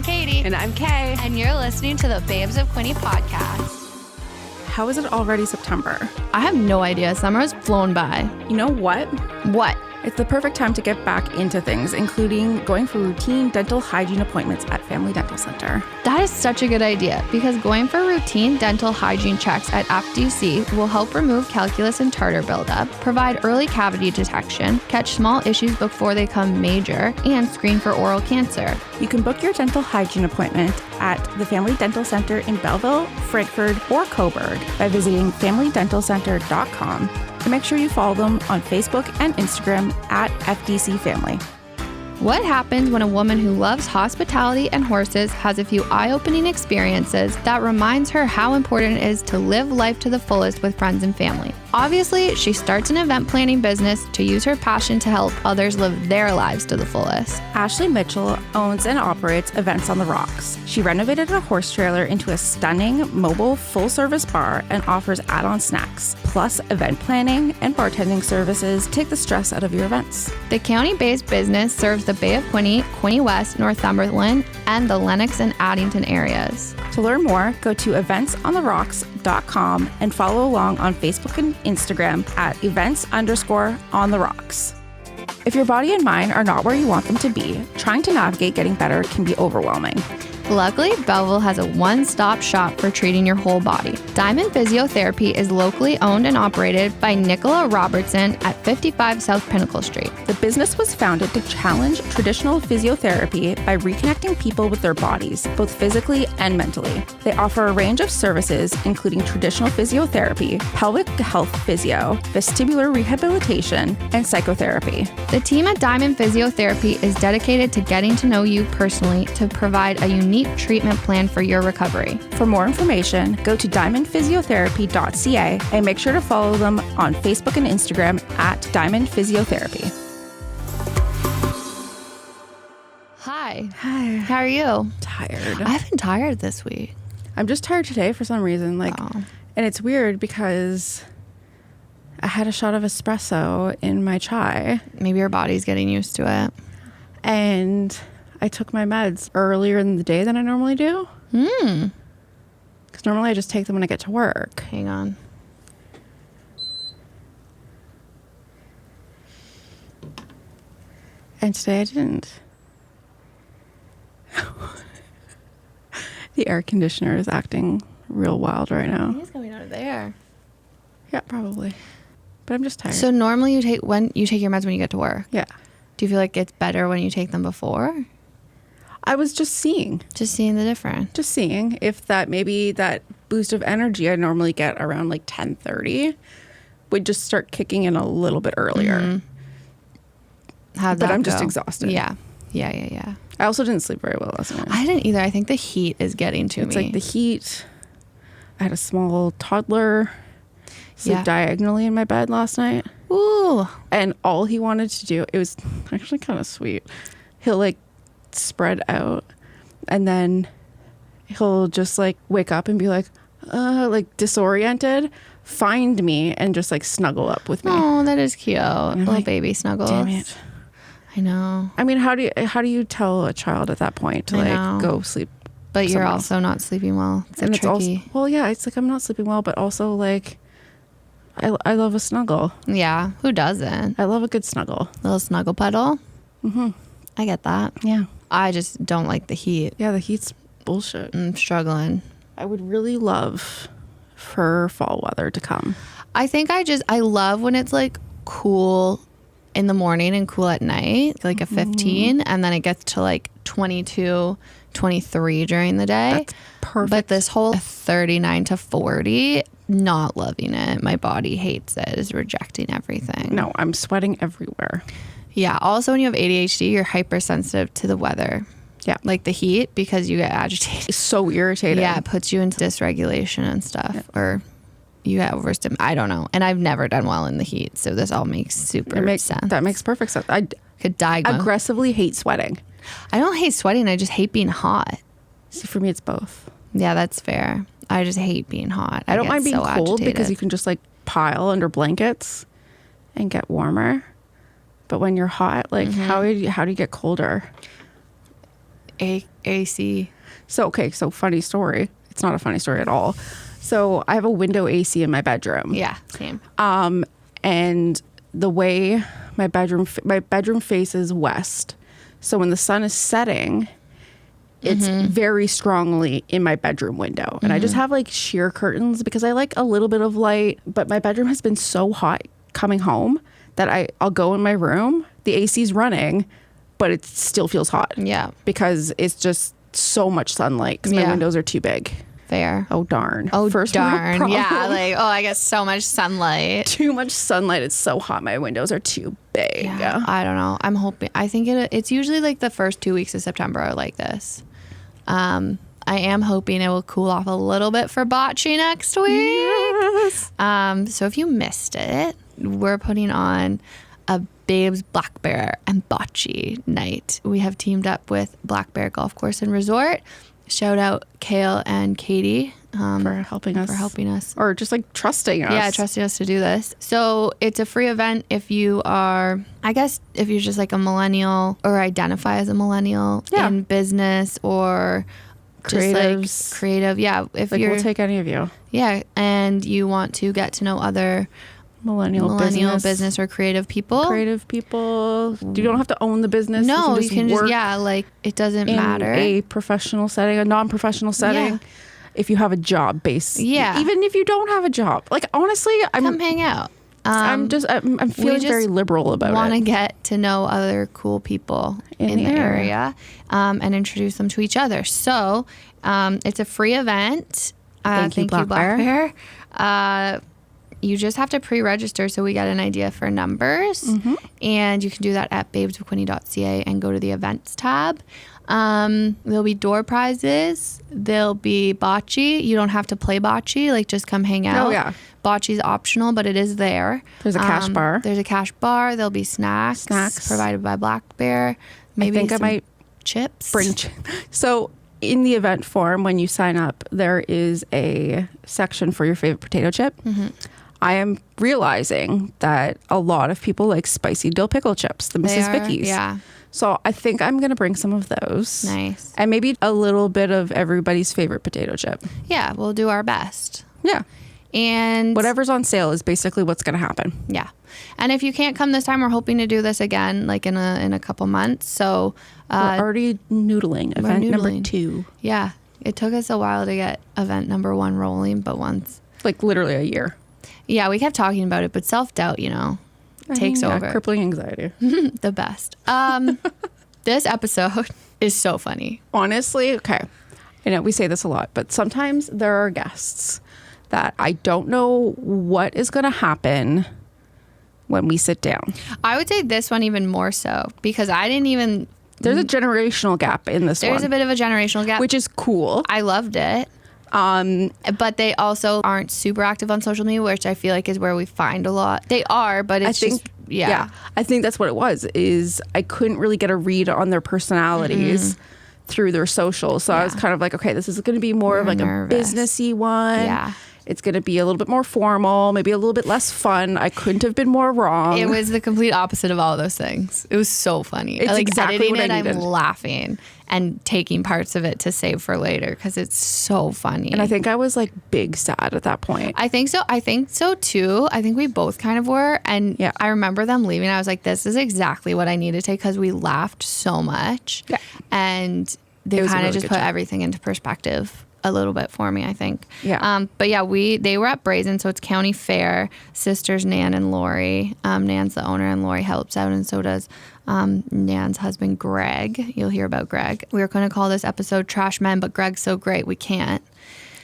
Katie. And I'm Kay. And you're listening to the Babes of Quinny podcast. How is it already September? I have no idea. Summer has flown by. You know what? What? It's the perfect time to get back into things, including going for routine dental hygiene appointments at Family Dental Center. That is such a good idea because going for routine dental hygiene checks at FDC will help remove calculus and tartar buildup, provide early cavity detection, catch small issues before they become major, and screen for oral cancer. You can book your dental hygiene appointment at the Family Dental Center in Belleville, Frankfurt, or Coburg by visiting familydentalcenter.com. And make sure you follow them on Facebook and Instagram at FDC Family. What happens when a woman who loves hospitality and horses has a few eye-opening experiences that reminds her how important it is to live life to the fullest with friends and family? Obviously, she starts an event planning business to use her passion to help others live their lives to the fullest. Ashley Mitchell owns and operates Events on the Rocks. She renovated a horse trailer into a stunning mobile full-service bar and offers add-on snacks, plus event planning and bartending services to take the stress out of your events. The county-based business serves the Bay of Quinny, Quinny West, Northumberland, and the Lennox and Addington areas. To learn more, go to eventsontherocks.com and follow along on Facebook and Instagram at events_on-the-rocks. If your body and mind are not where you want them to be, trying to navigate getting better can be overwhelming. Luckily, Belleville has a one-stop shop for treating your whole body. Diamond Physiotherapy is locally owned and operated by Nicola Robertson at 55 South Pinnacle Street. The business was founded to challenge traditional physiotherapy by reconnecting people with their bodies, both physically and mentally. They offer a range of services, including traditional physiotherapy, pelvic health physio, vestibular rehabilitation, and psychotherapy. The team at Diamond Physiotherapy is dedicated to getting to know you personally to provide a unique treatment plan for your recovery. For more information, go to diamondphysiotherapy.ca and make sure to follow them on Facebook and Instagram at Diamond Physiotherapy. Hi. Hi. How are you? Tired. I've been tired this week. I'm just tired today for some reason. And it's weird because I had a shot of espresso in my chai. Maybe your body's getting used to it. And I took my meds earlier in the day than I normally do. Because normally I just take them when I get to work. Hang on. And today I didn't. The air conditioner is acting real wild right now. I think it's coming out of there. Yeah, probably. But I'm just tired. So normally you take your meds when you get to work? Yeah. Do you feel like it's better when you take them before? I was just seeing. Just seeing the difference. Just seeing if maybe that boost of energy I normally get around like 10:30 would just start kicking in a little bit earlier. How'd that But I'm go? just exhausted. Yeah. I also didn't sleep very well last night. I didn't either. I think the heat is getting to me. It's like the heat. I had a small toddler sleep diagonally in my bed last night. Ooh. And all he wanted to do, it was actually kind of sweet. He'll like spread out and then he'll just like wake up and be like disoriented, find me and just like snuggle up with me. Oh, that is cute. Little baby snuggles. Damn it. I know. I mean, how do you tell a child at that point to go sleep? But you're also not sleeping well. It's and tricky. It's also, it's like I'm not sleeping well, but also like I love a snuggle. Yeah, who doesn't? I love a good snuggle. Little snuggle puddle. I get that. Yeah. I just don't like the heat. Yeah, the heat's bullshit. I'm struggling. I would really love for fall weather to come. I think I love when it's like cool in the morning and cool at night, like a 15, and then it gets to like 22, 23 during the day. That's perfect. But this whole 39 to 40, not loving it. My body hates it, is rejecting everything. No, I'm sweating everywhere. Yeah. Also, when you have ADHD, you're hypersensitive to the weather. Yeah. Like the heat, because you get agitated. It's so irritating. Yeah, it puts you into dysregulation and stuff. Or you get overstim. I don't know. And I've never done well in the heat. So this all makes sense. That makes perfect sense. I could die. Aggressively hate sweating. I don't hate sweating. I just hate being hot. See, for me, it's both. Yeah, that's fair. I just hate being hot. I don't mind being so cold agitated. because you can just like pile under blankets and get warmer. But when you're hot, like how do you get colder? AC? So funny story. It's not a funny story at all. So I have a window AC in my bedroom. Yeah, same. And the way my bedroom faces west. So when the sun is setting, it's very strongly in my bedroom window. And I just have like sheer curtains because I like a little bit of light. But my bedroom has been so hot coming home that I'll go in my room. The AC's running, but it still feels hot. Yeah. Because it's just so much sunlight because my windows are too big. Fair. Oh, darn. Oh, First darn. world Yeah, like, I guess so much sunlight. Too much sunlight. It's so hot. My windows are too big. Yeah, I don't know. I'm hoping. I think it's usually like the first 2 weeks of September are like this. I am hoping it will cool off a little bit for bocce next week. Yes. So if you missed it, we're putting on a Babes Black Bear and Bocce night. We have teamed up with Black Bear Golf Course and Resort. Shout out Kale and Katie for helping us. Or just like trusting us. Yeah, trusting us to do this. So it's a free event if you are, I guess, if you're just like a millennial or identify as a millennial in business or creatives. just like creative. Yeah. If like you're, we'll take any of you. Yeah. And you want to get to know other millennial business or creative people. You don't have to own the business. No, you can just like it doesn't in matter. A professional setting, a non-professional setting. Yeah. If you have a job base. Yeah. Even if you don't have a job. Like honestly, come hang out. I'm feeling very liberal about it. Want to get to know other cool people in the area and introduce them to each other. So it's a free event. Thank you, Black Bear. You just have to pre-register so we get an idea for numbers. And you can do that at babesbikini.ca and go to the events tab. There'll be door prizes. There'll be bocce. You don't have to play bocce. Like, just come hang out. Oh, yeah. Bocce's optional, but it is there. There's a cash bar. There's a cash bar. There'll be snacks provided by Black Bear. Maybe I might chips. So in the event form, when you sign up, there is a section for your favorite potato chip. I am realizing that a lot of people like spicy dill pickle chips, the Mrs. Vicky's. Yeah. So I think I'm going to bring some of those. Nice. And maybe a little bit of everybody's favorite potato chip. Yeah, we'll do our best. Yeah. And whatever's on sale is basically what's going to happen. Yeah. And if you can't come this time, we're hoping to do this again, like in a couple months. So we're already noodling. Event number 2. Yeah. It took us a while to get event number 1 rolling, but once. Like literally a year. Yeah, we kept talking about it, but self-doubt, takes over. Crippling anxiety. The best. This episode is so funny. Honestly, okay. I know we say this a lot, but sometimes there are guests that I don't know what is going to happen when we sit down. I would say this one even more so because I didn't even... There's a generational gap in this one. There's a bit of a generational gap. Which is cool. I loved it. But they also aren't super active on social media, which I feel like is where we find a lot. They are, but it's yeah. I think that's what it was, is I couldn't really get a read on their personalities through their socials. So I was kind of like, okay, this is going to be more of like nervous. A businessy one. Yeah. It's going to be a little bit more formal, maybe a little bit less fun. I couldn't have been more wrong. It was the complete opposite of all those things. It was so funny. It's like exactly editing what I it, needed. I'm laughing and taking parts of it to save for later because it's so funny. And I think I was like big sad at that point. I think so too. I think we both kind of were. And I remember them leaving. I was like, this is exactly what I need to take because we laughed so much. Yeah. And they kind of really just put everything into perspective a little bit for me, I think. Yeah. But yeah, they were at Brazen, so it's county fair. Sisters Nan and Laurie. Nan's the owner and Laurie helps out, and so does Nan's husband, Greg. You'll hear about Greg. We were going to call this episode Trash Men, but Greg's so great, we can't.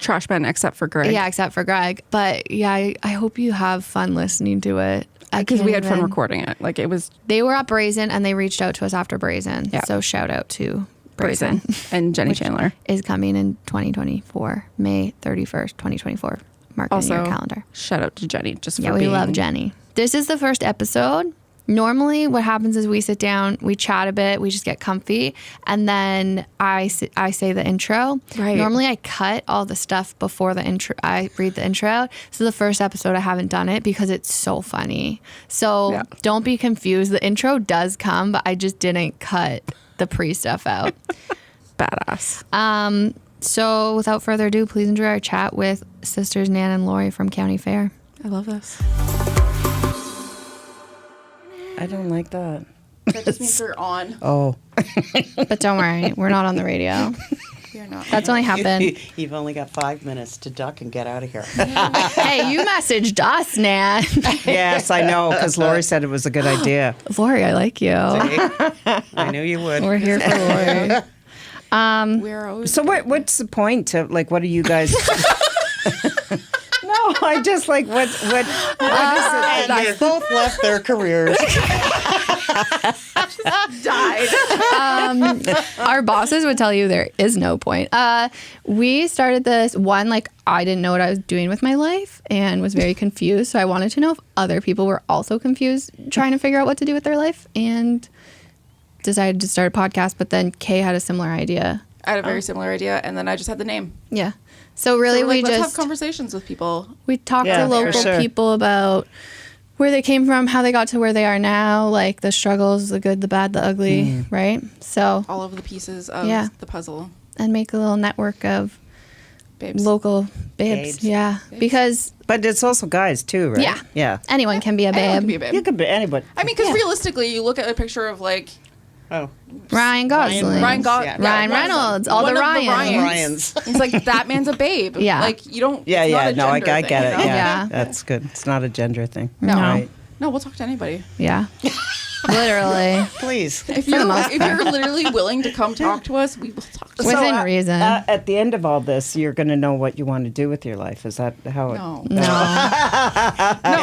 Trash Men, except for Greg. Yeah, except for Greg. But yeah, I hope you have fun listening to it. Because we had fun recording it. Like it was. They were at Brazen, and they reached out to us after Brazen. Yeah. So shout out to Brazen and Jenny Chandler is coming in 2024, May 31st, 2024. Mark it in your calendar. Shout out to Jenny we love Jenny. This is the first episode. Normally what happens is we sit down, we chat a bit, we just get comfy, and then I say the intro. Right. Normally I cut all the stuff before the intro. I read the intro out. So the first episode I haven't done it because it's so funny. So don't be confused. The intro does come, but I just didn't cut the pre stuff out. So without further ado, please enjoy our chat with sisters Nan and Laurie from County Fair. I love this. I don't like that. That just means we're on. Oh. But don't worry, we're not on the radio. We're not. That's only happened. You've only got 5 minutes to duck and get out of here. Hey, you messaged us, Nan. Yes, I know, because Laurie said it was a good idea. Laurie, I like you. I knew you would. We're here for Laurie. We're always. So what's the point to, like, what are you guys... No, I just like, what is it? And they both left their careers. died. Our bosses would tell you there is no point. We started this one, like, I didn't know what I was doing with my life and was very confused. So I wanted to know if other people were also confused, trying to figure out what to do with their life, and decided to start a podcast. But then Kay had a similar idea. I had a very similar idea, and then I just had the name. Yeah. So really, So we're like, we let's just have conversations with people. we talked Yeah, to for local sure. people about where they came from, how they got to where they are now, like the struggles, the good, the bad, the ugly, right? So, All of the pieces of Yeah. the puzzle. and make a little network of Babes. local babes. Babes. Yeah. Babes. Because But it's also guys, too, right? Yeah. Yeah. anyone can be a Anyone babe. can be a babe. You could be anybody. I mean, because Yeah. realistically, you look at a picture of like Oh, Ryan Gosling. Ryan Ryan Reynolds, all the Ryans. Ryans. It's like that man's a babe. Yeah. Like you don't. Yeah, it's not yeah. a No, I gender get it. thing, you know? Yeah. Yeah. That's good. It's not a gender thing. No. Right. No, we'll talk to anybody. Yeah. Literally. Please. If the you're most if you're literally willing to come talk to us, we will talk to you. Within reason. At the end of all this, you're going to know what you want to do with your life. Is that how it... No. No.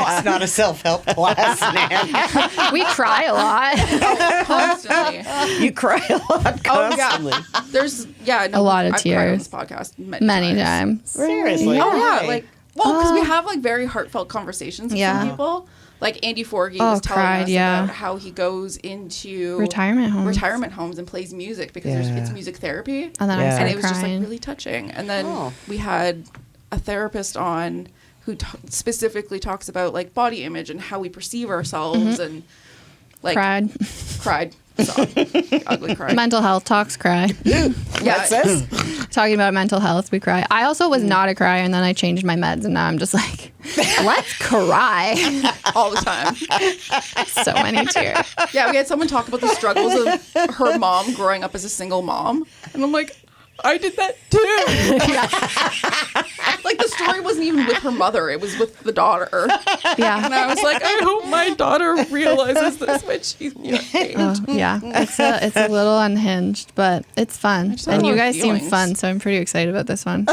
It's not a self-help class, man. We cry a lot. Constantly. You cry a lot Oh constantly. yeah. There's no, A lot of I've cried on tears. this podcast Many times. Seriously. Oh yeah, Why? like because we have like very heartfelt conversations with Yeah. some people. Like Andy Forgey Oh, was telling cried, us yeah. about how he goes into Retirement homes. and plays music because Yeah. it's music therapy. And then I Yeah. And started it was just like crying. really touching. And then Oh. we had a therapist on who specifically talks about like body image and how we perceive ourselves and like Cried. cried. So, ugly cry. Mental health talks, cry. Yeah. What's this? Talking about mental health, we cry. I also was not a crier, and then I changed my meds, and now I'm just like, let's cry. All the time. So many tears. Yeah, we had someone talk about the struggles of her mom growing up as a single mom. And I'm like, I did that too. Like the story wasn't even with her mother, it was with the daughter. And Yeah. I was like, I hope my daughter realizes this when she's your age. Oh, yeah. It's a little unhinged, but it's fun. just have And a you lot of guys seem feelings. fun, so I'm pretty excited about this one.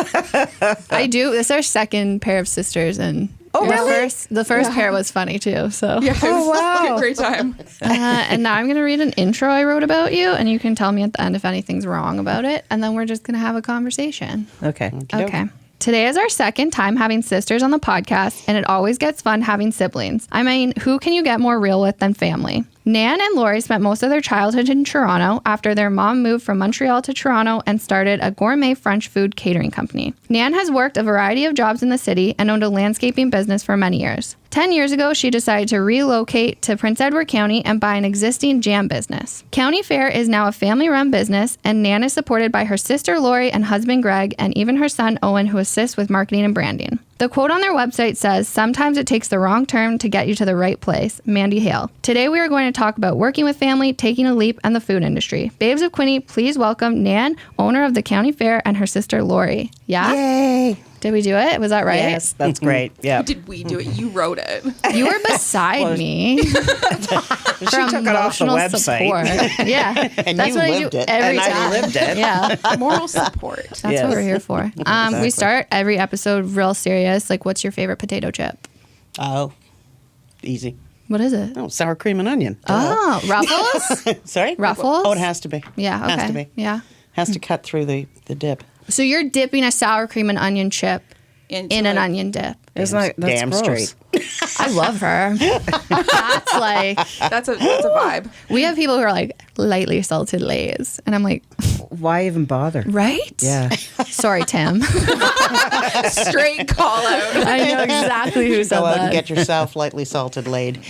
I do. This is our second pair of sisters, and the first pair was funny too. So Yeah, it was like a great time. and now I'm going to read an intro I wrote about you, and you can tell me at the end if anything's wrong about it, and then we're just going to have a conversation. Okay. Okay. Today is our second time having sisters on the podcast, and it always gets fun having siblings. I mean, who can you get more real with than family? Nan and Laurie spent most of their childhood in Toronto after their mom moved from Montreal to Toronto and started a gourmet French food catering company. Nan has worked a variety of jobs in the city and owned a landscaping business for many years. 10 years ago, she decided to relocate to Prince Edward County and buy an existing jam business. County Fair is now a family-run business, and Nan is supported by her sister Laurie and husband Greg, and even her son Owen, who assists with marketing and branding. The quote on their website says, "Sometimes it takes the wrong turn to get you to the right place." Mandy Hale. Today we are going to talk about working with family, taking a leap, and the food industry. Babes of Quinny, please welcome Nan, owner of the County Fair, and her sister Laurie. Yeah? Yay. Did we do it? Was that right? Yes, that's great. Yeah. Did we do it? You wrote it. You were beside me. She took it off the website. Support. Yeah. And That's you what I lived do it. every And I time. lived it. Yeah. Moral support. That's Yes. what we're here for. We Exactly. start every episode real serious. Like, what's your favorite potato chip? Oh, easy. What is it? Oh, sour cream and onion. Oh, Ruffles? Sorry? Ruffles? Oh, it has to be. Yeah, okay. Has to be. Yeah. Has to cut through the dip. So you're dipping a sour cream and onion chip Into in an it. onion dip. Isn't that, that's Damn gross. straight. I love her. That's like, That's a vibe. we have people who are like, lightly salted Lay's. And I'm like, Why even bother? right? Yeah. Sorry, Tim. Straight call out. I know exactly who said Go out that. and get yourself lightly salted laid.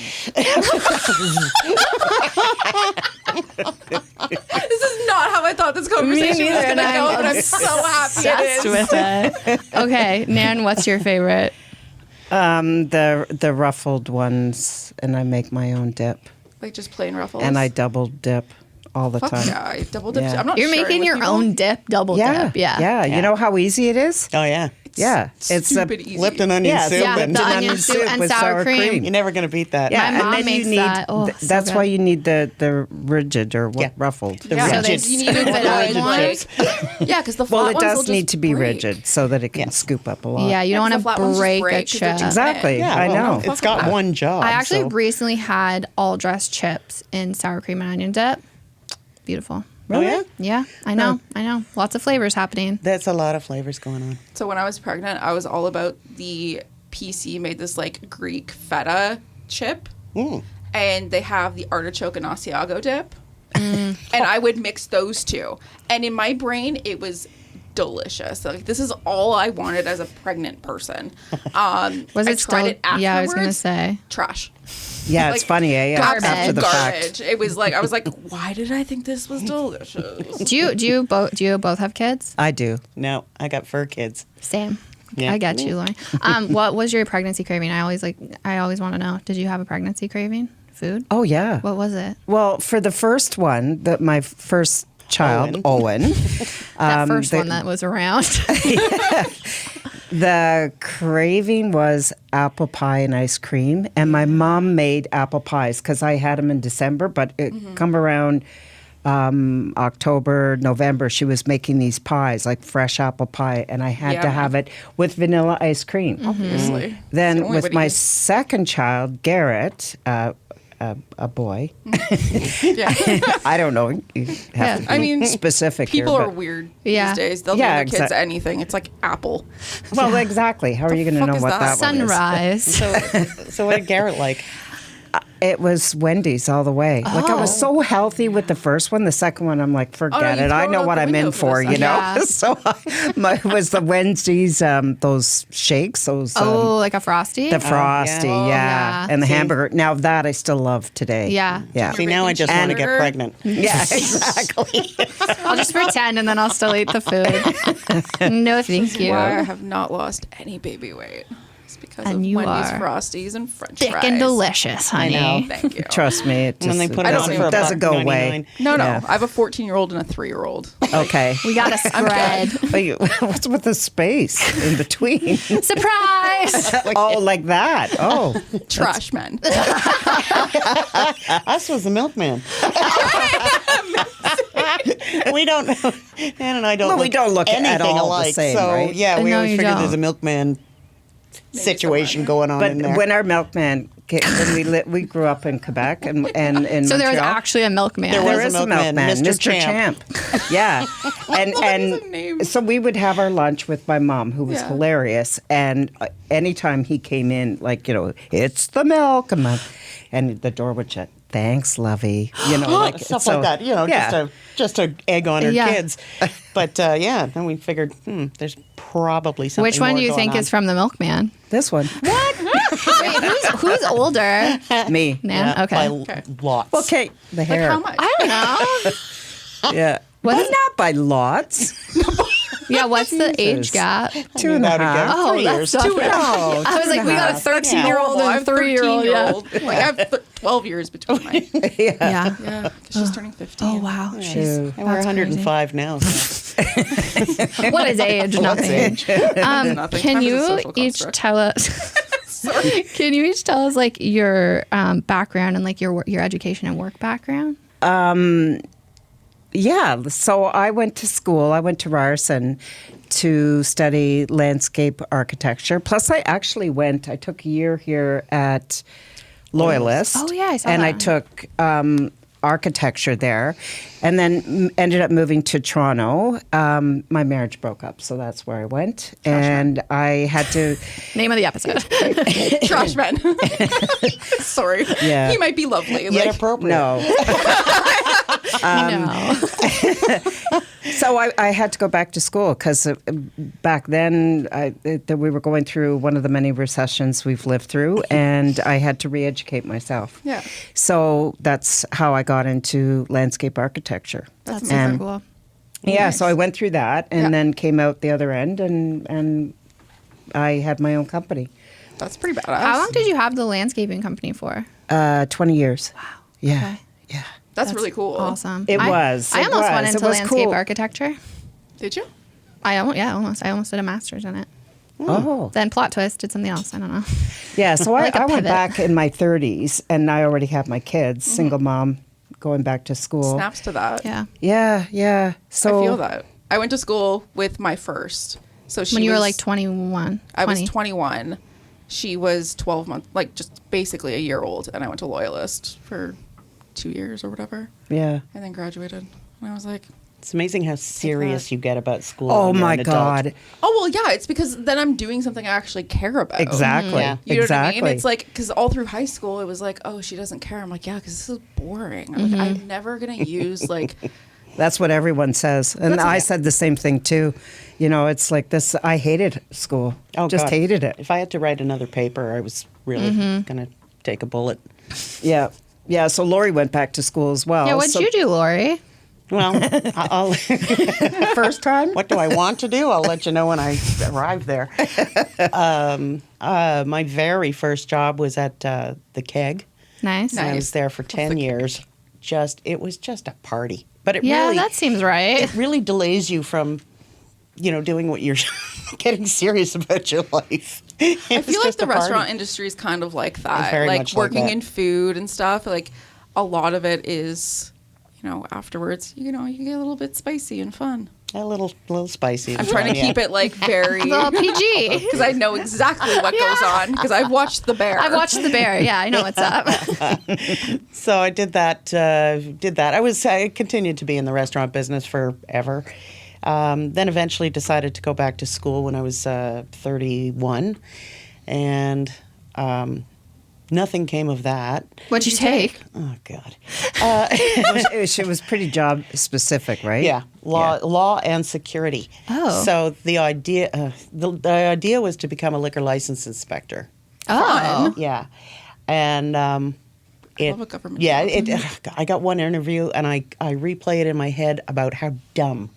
This is not how I thought this conversation was going to go, but I'm so happy it is. With it. Okay, Nan, what's your favorite? The ruffled ones, and I make my own dip, Like just plain ruffles. and I double dip all the Fuck time. yeah, I double dip. Yeah. I'm not You're sharing making with your people. own dip, double dip. Yeah. You know how easy it is? Oh, yeah. Yeah, it's Stupid easy. Lipton onion Yeah, soup. Yeah, and the onion onion soup soup and with sour sour cream. cream. You're never going to beat that. Yeah, My mom and then makes you need. that. Oh, so that's good. why you need the rigid or what Yeah. ruffled. The Yeah, so rigid. there's- you need a The flat rigid one. chips. Yeah, because the flat Well, it ones will does just need to be break. rigid so that it can Yeah. scoop up a lot. Yeah, you don't Yeah, 'cause the want flat ones to just break break a 'cause they're chip. too Exactly. Yeah, I well, know. it's got one job. I actually so. recently had all dressed chips in sour cream and onion dip. Beautiful. Oh, yeah? Yeah, I know. Lots of flavors happening. That's a lot of flavors going on. So when I was pregnant, I was all about the PC made this like Greek feta chip, and they have the artichoke and Asiago dip, and I would mix those two. And in my brain, it was delicious. Like this is all I wanted as a pregnant person. Was I it tried still? it afterwards. Yeah, I was gonna say. Trash. Yeah, it's Like, funny, eh? garbage. After the Garbage. fact. It was like I was like, why did I think this was delicious? Do you both have kids? I do. No, I got fur kids. Same. Yeah. I get you, Laurie. What was your pregnancy craving? I always want to know. Did you have a pregnancy craving? Food? Oh, yeah. What was it? Well, for the first one, my first child, Owen, That first one that was around. the craving was apple pie and ice cream. And my mom made apple pies because I had them in December, but it come around October, November, she was making these pies, like fresh apple pie, and I had to Yeah. have it with vanilla ice cream. Obviously. It's the Then only way with to my eat. second child, Garrett, a boy, Yeah. I don't know. You have to be I mean, specific. People here, are but- weird Yeah. these days. They'll Yeah, name their kids exact- anything. It's like Apple. Well, exactly. How are you going to fuck know is what that? that one is? Sunrise. So what did Garrett like? It was Wendy's all the way. Like I was so healthy with the first one. The second one, I'm like, forget you it. throw I it know out what the I'm window in for for, the you know. Yeah. So it was the Wendy's, those shakes, those Like a Frosty? the frosty, Oh, yeah, yeah. and the See? hamburger. Now that I still love today. Yeah. yeah, See, now I just want to get cheeseburger? pregnant. yeah, exactly. I'll just pretend and then I'll still eat the food. No, thank you. Why I have not lost any baby weight. It's because And of you Wendy's are Frosties and French Thick fries. and delicious, honey. know. Thank you. Trust me, it And just then they put I it don't on even- for doesn't go away. $1.99. No. Yeah. I have a 14-year-old and a 3-year-old. Okay. We got a spread. What's with the space in between? Surprise! Oh, like that. Oh, Trash men. Us was the milkman. We don't know. Ann and I don't Well, we look don't look at anything all the alike. same, so, right? yeah, we No, always you figured don't. there's a milkman situation going on but in there. when our milkman, when we grew up in Quebec and in So there was Montreal, actually a milkman. There was there a is a milkman, milkman, Mr. Mr. Champ. Yeah, and his name. so we would have our lunch with my mom, who was Yeah. hilarious. And anytime he came in, like it's the milk, and the door would shut. Thanks, lovey. Like Stuff so- like that, yeah. just to egg on her Yeah. kids. But then we figured, there's probably something. Which one more do you going think on. is from the milkman? This one, Wait, who's older? me. Nan? Yeah, Okay. by lots. Well, Kate, the hair. How much? I don't know. Yeah, What's- but not by lots. Yeah, what's the age Jesus. gap? 2.5. Oh, 3 that's years. not 2 bad. No, I was like, we got a 13-year-old I and a have 3-year-old. Yeah. 13-year-old. Like I have 12 years between my. Yeah. Yeah, 'cause she's turning 15. Oh, wow. And we're 105 now. So. What is age? Nothing. Nothing. Can Time is a you social each construct. tell us? Can you each tell us like your background and like your education and work background? Yeah, so I went to school. I went to Ryerson to study landscape architecture. Plus, I took a year here at Loyalist. Oh, yeah, I saw and that. I took architecture there, and then ended up moving to Toronto. My marriage broke up, so that's where I went, and I had to. Name of the episode. Trash men. Sorry. Yeah. He might be lovely. Yet Like, appropriate. No. No. So I had to go back to school because back then we were going through one of the many recessions we've lived through, and I had to re-educate myself. Yeah. So that's how I got into landscape architecture. That's And- super cool. Yeah, Nice. so I went through that and Yeah. then came out the other end, and I had my own company. That's pretty badass. How long did you have the landscaping company for? 20 years. Wow. Yeah. Okay. Yeah. That's really cool. Awesome. It I was. I It almost went was. It into was landscape cool. architecture. Did you? I almost did a master's in it. Oh. Then plot twist, did something else. I don't know. Yeah, so Like a I went pivot. back in my 30s, and I already had my kids, single mom, going back to school. Snaps to that. Yeah. Yeah, yeah. So I feel that. I went to school with my first. So she When you were was- like 21. I was 20. 21. She was 12 months, like just basically a year old. And I went to Loyalist for 2 years or whatever. Yeah. And then graduated. And I was like, It's amazing how serious you get about school. Oh when you're my an adult. God. oh, well, yeah, it's because then I'm doing something I actually care about. Exactly. Yeah. You know exactly. what I mean? It's like, because all through high school, it was like, oh, she doesn't care. I'm like, yeah, because this is boring. I'm, like, I'm never going to use, like, That's what everyone says. And That's- I said the same thing too. You know, it's like this, I hated school. Oh, Just God. hated it. If I had to write another paper, I was really going to take a bullet. Yeah. Yeah. So Laurie went back to school as well. Yeah, what'd So- you do, Lori? Well, I'll First time? what do I want to do? I'll let you know when I arrive there. My very first job was at the Keg. Nice. Nice. I was there for 10 years. It was just a party. But it Yeah, really, that seems right. it really delays you from, doing what you're getting serious about your life. I feel like the restaurant industry is kind of like that. very Like much like working that. in food and stuff. Like a lot of it is, afterwards, you get a little bit spicy and fun. A little spicy. I'm trying to keep it like very, Well, PG. because I know exactly what goes on because I've watched The Bear. I've watched The Bear. Yeah, I know what's up. So I did that. I continued to be in the restaurant business forever. Then eventually decided to go back to school when I was 31, and nothing came of that. What'd you take? Oh God. It was pretty job specific, right? Yeah, law and security. Oh. So the idea was to become a liquor license inspector. Oh. Yeah, and love a government Yeah, job. I got one interview, and I replay it in my head about how dumb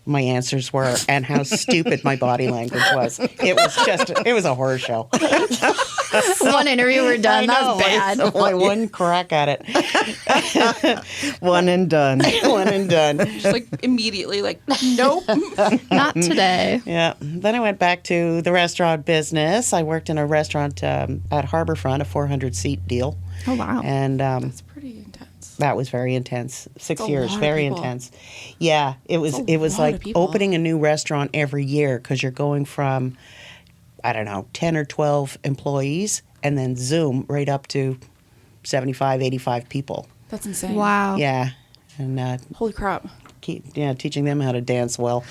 my answers were and how stupid my body language was. It was a horror show. One interview, we're done. That was bad. My one crack at it. One and done. One and done. Just like immediately, like, nope. Not today. Yeah. Then I went back to the restaurant business. I worked in a restaurant at Harborfront, a 400-seat deal. Oh, wow. And It's pretty intense. that was very intense. 6 a years, lot of very people. intense. Yeah, it was a lot like of people. opening a new restaurant every year because you're going from, I don't know, 10 or 12 employees and then zoom right up to 75, 85 people. That's insane. Wow. Yeah. And Holy crap. teaching them how to dance well.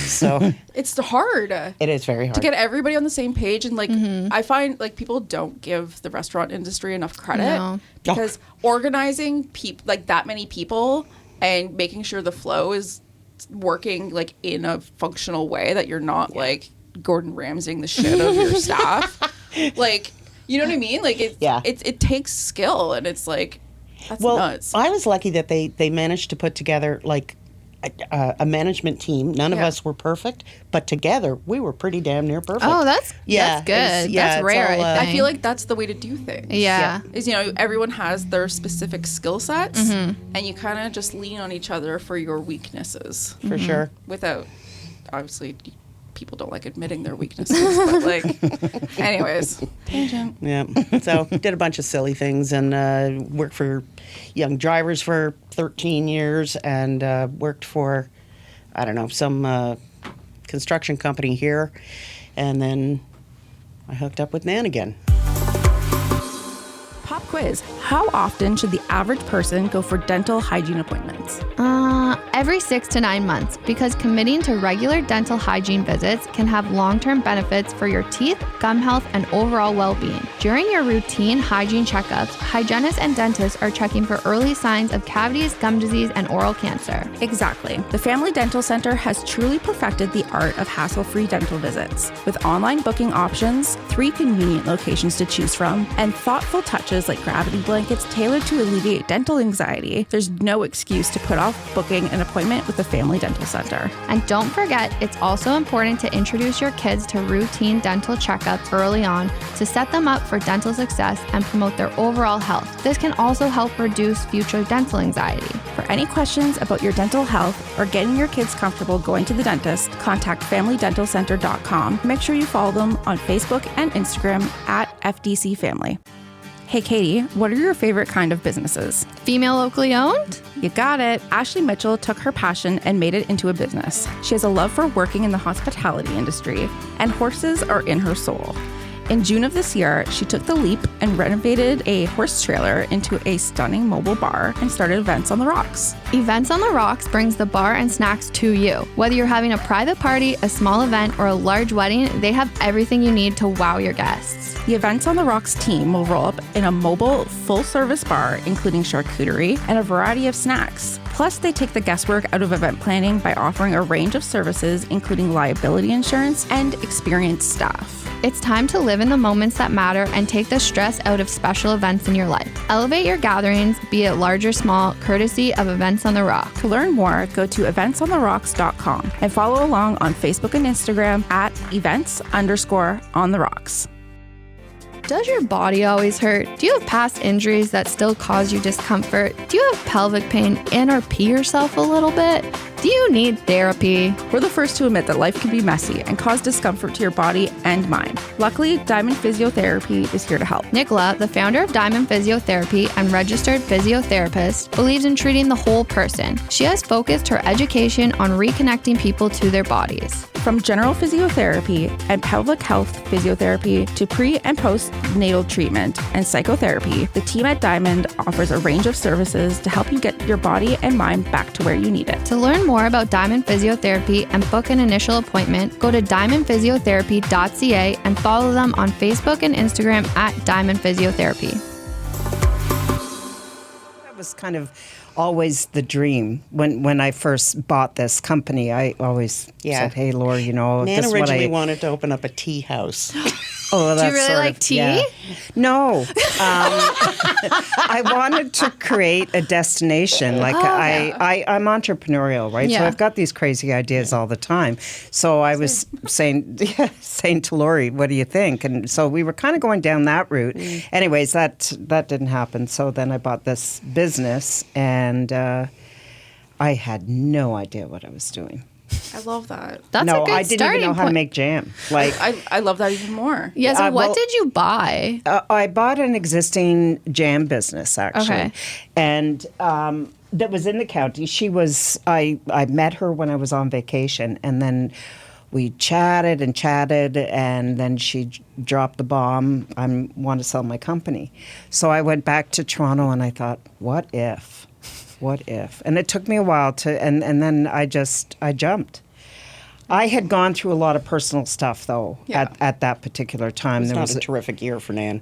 So It's hard. it is very hard. To get everybody on the same page, and like I find like people don't give the restaurant industry enough credit No. because organizing like that many people and making sure the flow is working like in a functional way that you're not like Gordon Ramsaying the shit of your staff. Like, you know what I mean? Like it takes skill, and it's like that's nuts. I was lucky that they managed to put together like a management team. None of Yeah. us were perfect, but together we were pretty damn near perfect. Oh, that's it good. was- That's it's rare, all, I I think. feel like that's the way to do things. Yeah. Is, everyone has their specific skill sets, and you kind of just lean on each other for your weaknesses for sure. without, obviously, people don't like admitting their weaknesses, but like, anyways, tangent. Yeah. So did a bunch of silly things and worked for young drivers for 13 years and worked for, I don't know, some construction company here. And then I hooked up with Nan again. Pop quiz. How often should the average person go for dental hygiene appointments? Every 6 to 9 months, because committing to regular dental hygiene visits can have long-term benefits for your teeth, gum health, and overall well-being. During your routine hygiene checkups, hygienists and dentists are checking for early signs of cavities, gum disease, and oral cancer. Exactly. The Family Dental Center has truly perfected the art of hassle-free dental visits. With online booking options, 3 convenient locations to choose from, and thoughtful touches like gravity blankets tailored to alleviate dental anxiety, there's no excuse to put off booking an appointment with the Family Dental Center. And don't forget, it's also important to introduce your kids to routine dental checkups early on to set them up for dental success and promote their overall health. This can also help reduce future dental anxiety. For any questions about your dental health or getting your kids comfortable going to the dentist, contact FamilyDentalCenter.com. Make sure you follow them on Facebook and Instagram at FDC Family. Hey Katie, what are your favorite kind of businesses? Female locally owned? You got it. Ashley Mitchell took her passion and made it into a business. She has a love for working in the hospitality industry, and horses are in her soul. In June of this year, she took the leap and renovated a horse trailer into a stunning mobile bar and started Events on the Rocks. Events on the Rocks brings the bar and snacks to you. Whether you're having a private party, a small event, or a large wedding, they have everything you need to wow your guests. The Events on the Rocks team will roll up in a mobile, full-service bar, including charcuterie and a variety of snacks. Plus, they take the guesswork out of event planning by offering a range of services, including liability insurance and experienced staff. It's time to live in the moments that matter and take the stress out of special events in your life. Elevate your gatherings, be it large or small, courtesy of Events on the Rock. To learn more, go to eventsontheRocks.com and follow along on Facebook and Instagram at events_on-the-rocks. Does your body always hurt? Do you have past injuries that still cause you discomfort? Do you have pelvic pain and or pee yourself a little bit? Do you need therapy? We're the first to admit that life can be messy and cause discomfort to your body and mind. Luckily, Diamond Physiotherapy is here to help. Nicola, the founder of Diamond Physiotherapy and registered physiotherapist, believes in treating the whole person. She has focused her education on reconnecting people to their bodies. From general physiotherapy and pelvic health physiotherapy to pre- and post-natal treatment and psychotherapy, the team at Diamond offers a range of services to help you get your body and mind back to where you need it. To learn more about Diamond Physiotherapy and book an initial appointment, go to diamondphysiotherapy.ca and follow them on Facebook and Instagram at Diamond Physiotherapy. That was kind of always the dream. When I first bought this company, I always said, "Hey, Laurie, you know, Nan this is originally what wanted to open up a tea house. Oh, Do you really like tea? No. I wanted to create a destination. Like I'm entrepreneurial, right? Yeah. So I've got these crazy ideas all the time. So I was saying to Laurie, what do you think? And so we were kind of going down that route. Anyways, that didn't happen. So then I bought this business, and I had no idea what I was doing. I love that. That's no, a good I didn't even know how to make jam. Like, I love that even more. Yeah, so what well, did you buy? I bought an existing jam business, actually. Okay. And that was in the county. I met her when I was on vacation, and then we chatted, and then she dropped the bomb. I want to sell my company. So I went back to Toronto, and I thought, what if? What if? And it took me a while and then I jumped. I had gone through a lot of personal stuff, though, at that particular time. It was a terrific year for Nan.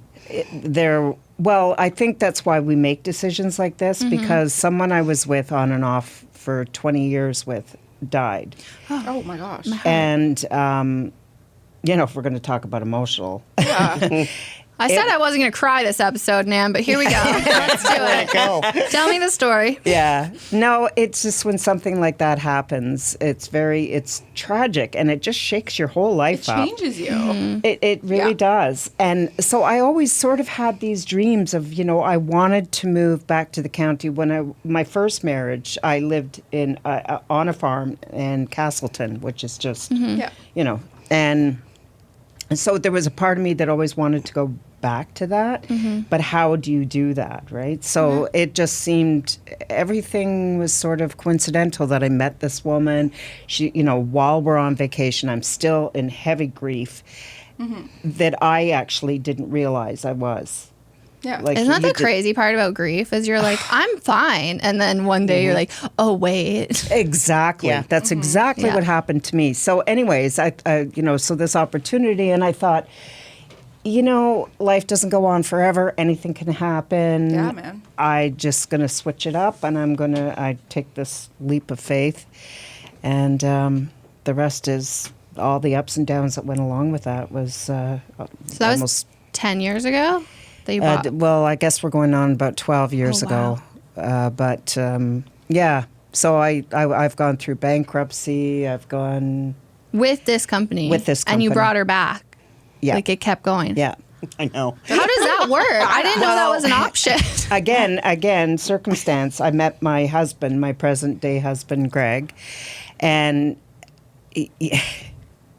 Well, I think that's why we make decisions like this, because someone I was with on and off for 20 years with died. Oh my gosh. And, if we're going to talk about emotional. Yeah. I said I wasn't going to cry this episode, Nan, but here we go. Let's do it. Go. Tell me the story. Yeah. No, it's just when something like that happens, it's tragic, and it just shakes your whole life up. It changes you. It really does. And so I always sort of had these dreams of, I wanted to move back to the county. My first marriage, I lived on a farm in Castleton, which is just, and so there was a part of me that always wanted to go back to that, but how do you do that, right? So it just seemed everything was sort of coincidental that I met this woman. She, while we're on vacation, I'm still in heavy grief that I actually didn't realize I was. Yeah. Like, Isn't that you the crazy part about grief? Is you're like, I'm fine, and then one day you're like, oh wait. Exactly. Yeah. That's exactly Yeah. what happened to me. So, anyways, I so this opportunity, and I thought, life doesn't go on forever. Anything can happen. Yeah, man. I just gonna switch it up, and I take this leap of faith, and the rest is all the ups and downs that went along with that. Was So that almost. was 10 years ago that you bought. Well, I guess we're going on about 12 years Oh, wow. ago. But yeah, so I've gone through bankruptcy. I've gone, With this company. With this And you company. brought her back. yeah, Like it kept going. yeah. I know. How does that work? I didn't know that was an option. Again, circumstance. I met my husband, my present day husband, Greg, and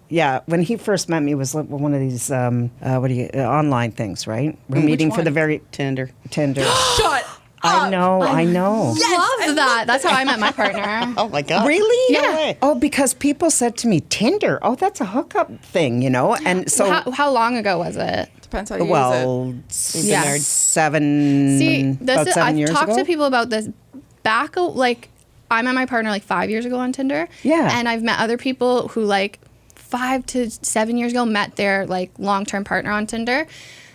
yeah, when he first met me, it was like one of these online things, right? We're meeting for one? the very Tinder. tender. Shut I know. Love that. That's how I met my partner. Oh my God. Really? Yeah. No way. Oh, because people said to me, Tinder. Oh, that's a hookup thing, and so. How long ago was it? Depends how you use Well, We've been married. about 7 I've years talked ago. to people about this back, like, I met my partner like 5 years ago on Tinder. Yeah. And I've met other people who like 5 to 7 years ago met their like long-term partner on Tinder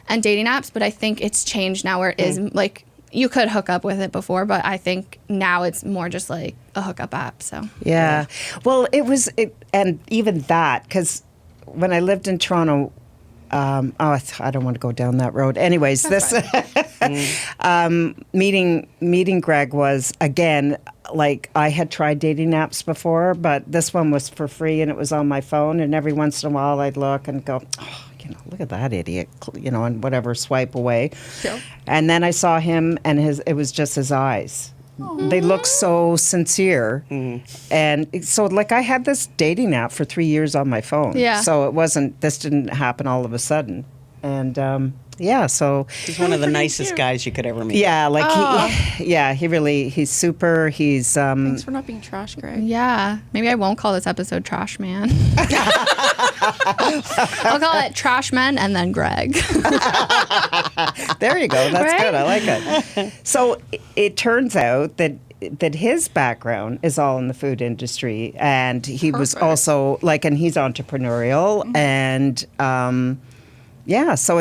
and dating apps. But I think it's changed now where it is like, you could hook up with it before, but I think now it's more just like a hookup app. So Yeah. Well, and even that, because when I lived in Toronto, I don't want to go down that road. Anyways, meeting Greg was, again, like I had tried dating apps before, but this one was for free and it was on my phone. And every once in a while I'd look and go, oh, look at that idiot, and whatever, swipe away. Sure. And then I saw him and it was just his eyes. They look so sincere. And so, like, I had this dating app for 3 years on my phone. Yeah. So this didn't happen all of a sudden. And, yeah, so. He's one of the nicest guys you could ever meet. Yeah, like, he's super. He's, Thanks for not being trash, Greg. yeah, maybe I won't call this episode Trash Man. I'll call it Trash Men and then Greg. there you go. That's Right? good. I like it. So it turns out that his background is all in the food industry, and he was Perfect. also and he's entrepreneurial, and yeah, so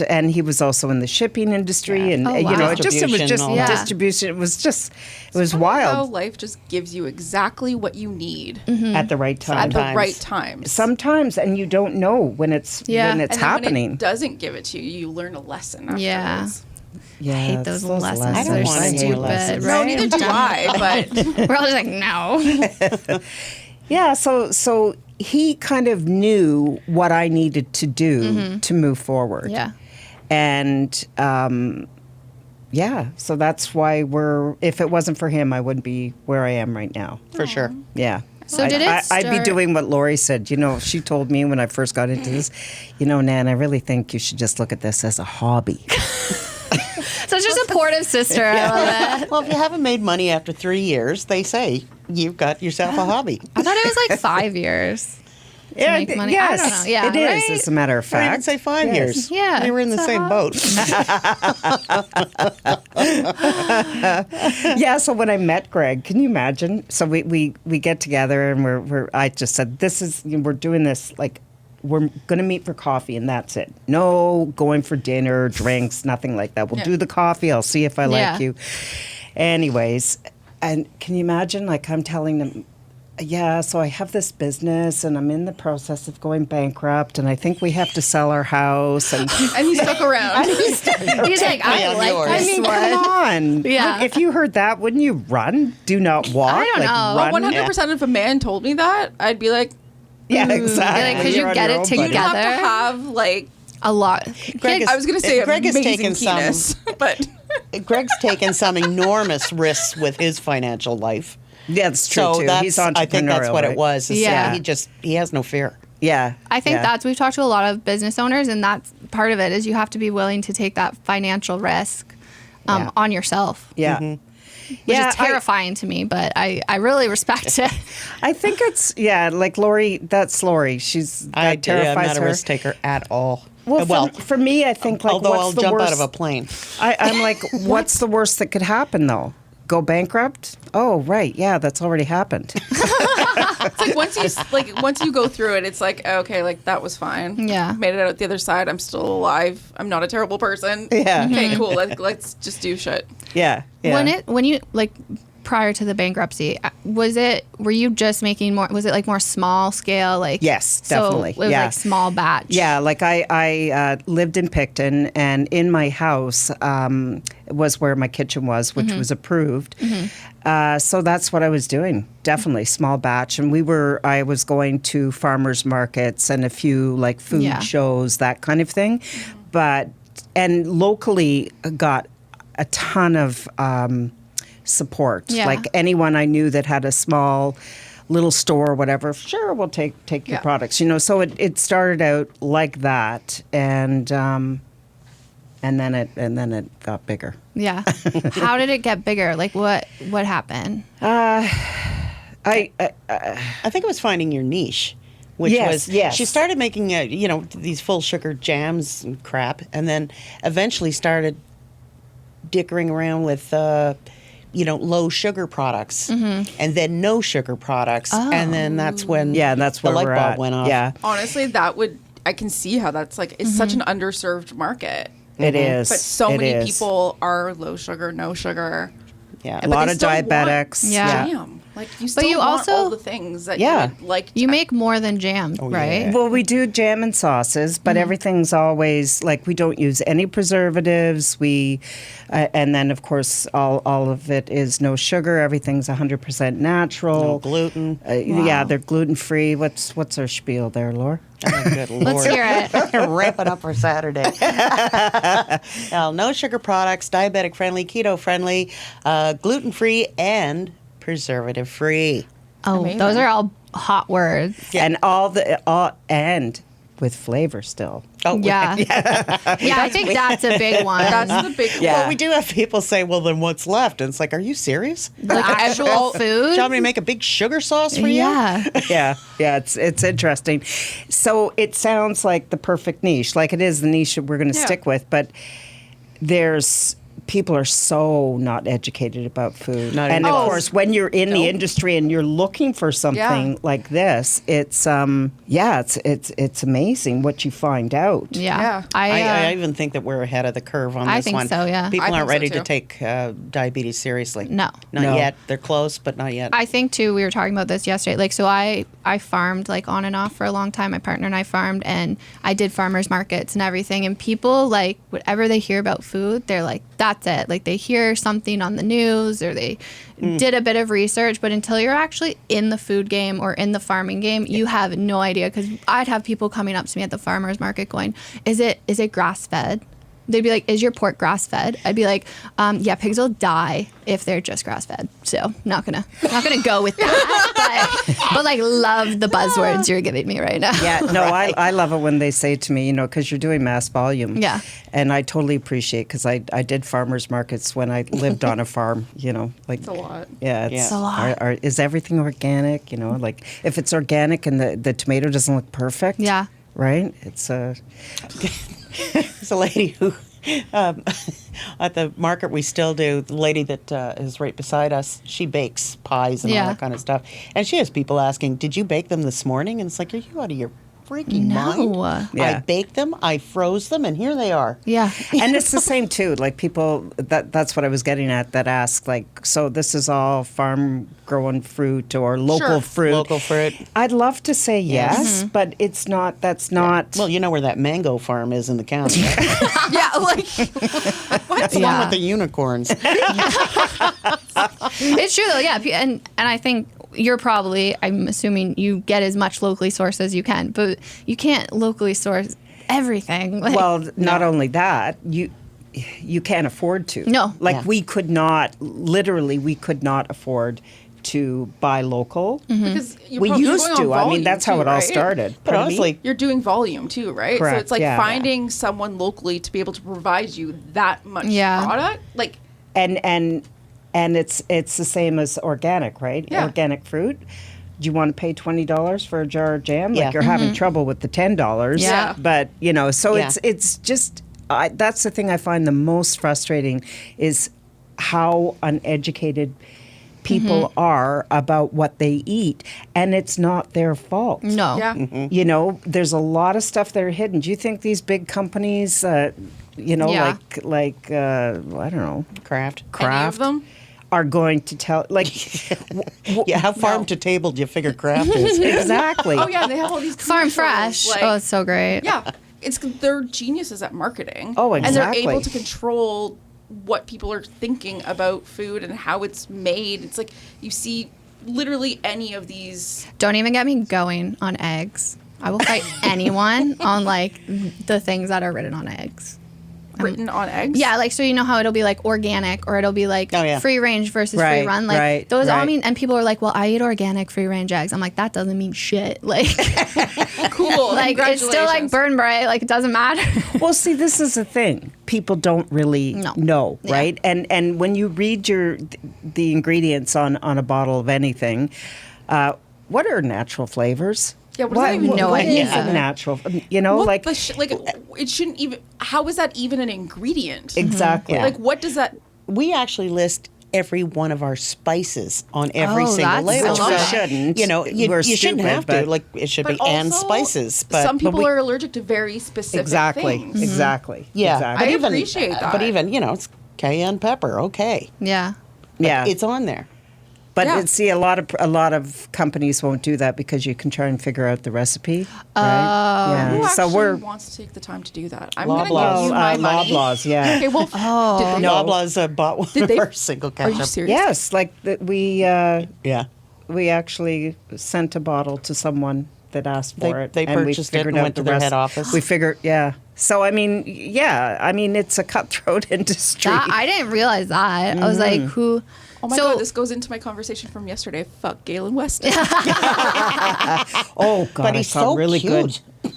and he was also in the shipping industry, and Oh, wow. it was just Distribution, all that. distribution. It was How wild life just gives you exactly what you need at the right time. at the Sometimes. right times. Sometimes, and you don't know when it's Yeah. when it's and then happening. when it doesn't give it to you, you learn a lesson afterwards. Yeah. Yeah, I hate it's those lessons. I don't They're want any stupid, more lessons. right? No, neither do I, but We're all just like, no. Yeah, so he kind of knew what I needed to do to move forward. Yeah. And yeah, so that's why if it wasn't for him, I wouldn't be where I am right now. For sure. Yeah. So did it I'd be start- doing what Laurie said. She told me when I first got into this, Nan, I really think you should just look at this as a hobby. Such a supportive sister. I love it. Well, if you haven't made money after 3 years, they say you've got yourself a hobby. I thought it was like 5 years. Yeah, make money. yes, I don't know. Yeah, it is, right? as a matter of I didn't fact. say 5 Yes. years. Yeah, We were in the it's a same boat. Yeah, so when I met Greg, can you imagine? So we get together and I just said, we're doing this, like, we're going to meet for coffee and that's it. No going for dinner, drinks, nothing like that. We'll Yeah. do the coffee. I'll see if I Yeah. like you. Anyways, and can you imagine, like, I'm telling them, yeah, so I have this business and I'm in the process of going bankrupt and I think we have to sell our house. And and he stuck around. He's like, I on like yours. I this mean, one. come on. Yeah. If you heard that, wouldn't you run? Do not walk. I don't like, know. Run. 100% if a man told me that, I'd be like, Yeah, exactly. like, could you You're on get your it own, together? buddy. you have to have like. A lot. Greg is- I was gonna say Greg has amazing taken some- penis, but Greg's taken some enormous risks with his financial life. Yeah, that's true So too. He's entrepreneurial. I think that's what right? it was. is Yeah. he has no fear. Yeah. I think yeah. we've talked to a lot of business owners, and that's part of it is you have to be willing to take that financial risk Yeah. on yourself, Yeah. which Yeah, is terrifying to me, but I really respect it. I think it's like Laurie. That's Laurie. That I'm terrifies not a her. risk taker at all. Well, for me, I think like although what's I'll the jump worst? out of a plane. I'm like, what's the worst that could happen though? Go bankrupt? Oh, right. Yeah, that's already happened. It's like once you go through it, it's like, okay, like that was fine. Yeah. Made it out the other side. I'm still alive. I'm not a terrible person. Yeah. Okay, cool. Let's just do shit. Yeah. When you like prior to the bankruptcy, were you just making more, was it like more small scale, like Yes, definitely. So it was like small batch? Yeah, like I lived in Picton, and in my house was where my kitchen was, which was approved. So that's what I was doing, definitely small batch. And I was going to farmers markets and a few like food shows, that kind of thing. And locally got a ton of support. Yeah. Like anyone I knew that had a small little store or whatever, sure, we'll take your products. So it started out like that, and then it got bigger. Yeah. How did it get bigger? Like what happened? I think it was finding your niche. Which Yes, was, yes. she started making, these full sugar jams and crap, and then eventually started dickering around with, low sugar products, and then no sugar products, and then that's when that's the where light we're bulb at. went off. Yeah, Honestly, I can see how that's like, it's such an underserved market. it is. But so It many is. people are low sugar, no sugar. Yeah. A But lot they of still want diabetics. Yeah. Jam. Like you still you want also- all the things that Yeah. you would like. You make more than jam, Oh, right? yeah. Well, we do jam and sauces, but everything's always like we don't use any preservatives. And then of course all of it is no sugar. Everything's 100% natural. No gluten. Yeah, they're gluten free. What's our spiel there, Laura? Oh, good Lord. Let's hear it. Ramping up for Saturday. Well, no sugar products, diabetic friendly, keto friendly, gluten free, and preservative free. Oh, Amazing. those are all hot words. And and with flavor still. Oh, Yeah. Yeah, I think that's a big one. That's the big Yeah. Well, we do have people say, well, then what's left? And it's like, are you serious? The actual Do food. you want me to make a big sugar sauce for you? Yeah. Yeah, it's interesting. So it sounds like the perfect niche, like it is the niche that we're going to stick with, but people are so not educated about food. Not And anymore. of course, when you're in the industry and you're looking for something like this, it's it's amazing what you find out. Yeah. I even think that we're ahead of the curve on I this think one. so, yeah. People I aren't think so, ready too. to take diabetes seriously. No. Not yet. They're close, but not yet. I think too, we were talking about this yesterday. Like, so I farmed like on and off for a long time. My partner and I farmed, and I did farmers markets and everything. And people, like, whatever they hear about food, they're like, that's it. Like, they hear something on the news or they did a bit of research, but until you're actually in the food game or in the farming game, you have no idea. Because I'd have people coming up to me at the farmers market going, is it grass fed? They'd be like, is your pork grass fed? I'd be like, yeah, pigs will die if they're just grass fed. So not gonna go with that. but like, love the buzzwords you're giving me right now. Yeah, no, I love it when they say to me, because you're doing mass volume. Yeah. And I totally appreciate, because I did farmers markets when I lived on a farm, like. It's a lot. Yeah, It's a lot. Is everything organic? Like if it's organic and the tomato doesn't look perfect. Yeah. Right? It's There's a lady who, at the market we still do, the lady that is right beside us, she bakes pies and all that kind of stuff. And she has people asking, did you bake them this morning? And it's like, are you out of your freaking mind? Yeah. I baked them, I froze them, and here they are. Yeah. and it's the same too. Like people, that's what I was getting at. That ask like, so this is all farm grown fruit or local Sure. fruit. Local fruit. I'd love to say yes, but it's not. That's not. Well, you know where that mango farm is in the county. Right? Yeah, like That's the one with the unicorns. It's true though, yeah. And I think I'm assuming you get as much locally sourced as you can, but you can't locally source everything. Like, Well, not only that, you can't afford to. No. Like Yeah. we could not afford to buy local. because We you're used going on to. I mean, volume that's how too, it all right? started. But Pardon me? honestly, You're doing volume too, right? So Correct, it's like yeah. finding someone locally to be able to provide you that much Yeah. product. Like, and it's the same as organic, right? Yeah. Organic fruit. do you want to pay $20 for a jar of jam? Yeah. Like you're having trouble with the $10. Yeah. But, you know, so Yeah. it's just, that's the thing I find the most frustrating is how uneducated people are about what they eat. And it's not their fault. No. Yeah. You know, there's a lot of stuff that are hidden. Do you think these big companies, you know, Yeah. like I don't know, Kraft. Kraft, them? are going to tell, like, Yeah, how farm to table do you figure Kraft is? exactly. Oh yeah, they have all these Farm commercials, fresh. like- Oh, it's so great. yeah, they're geniuses at marketing. Oh, And they're exactly. able to control what people are thinking about food and how it's made. It's like you see literally any of these. Don't even get me going on eggs. I will fight anyone on like the things that are written on eggs. Written on eggs. Yeah, like so you know how it'll be like organic or it'll be like Oh, yeah. free range versus free Right, run. Like right, those all right. mean, and people are like, well, I eat organic free range eggs. I'm like, that doesn't mean shit. Like, Cool. like it's still like Congratulations. burn bright. Like it doesn't matter. Well, see, this is the thing. People don't really No. know, Yeah. right? And when you read the ingredients on a bottle of anything, what are natural flavors? Yeah, what does that even No what idea. is a natural? You know, What like the like it shouldn't even. How is that even an ingredient? exactly. Yeah. Like what does that? We actually list every one of our spices on every Oh, single that's label. Which I we love that. shouldn't. You know, you We're shouldn't stupid, have to. but- Like it should But be and also, spices. But some people we- are allergic to very specific Exactly. things. Exactly. yeah, Exactly. I but even, appreciate that. But even it's cayenne pepper. Okay, Yeah. yeah. it's on there. But Yeah. see, a lot of companies won't do that because you can try and figure out the recipe, right? Who Yeah. So actually we're wants to take the time to do that? I'm Loblaws. gonna give you my money. Loblaws, yeah. Okay, well, did they, Loblaws bought one Did of they- our single Are you ketchup. serious? Yes, like Yeah, we actually sent a bottle to someone that asked for They- it. they and we purchased it figured and out went to the their rest- head office? We figured, yeah. So I mean, it's a cutthroat industry. That, I didn't realize that. I was like, who? Oh my so, god, this goes into my conversation from yesterday. Fuck Galen Weston. Oh God, but I he's saw so really cute. good.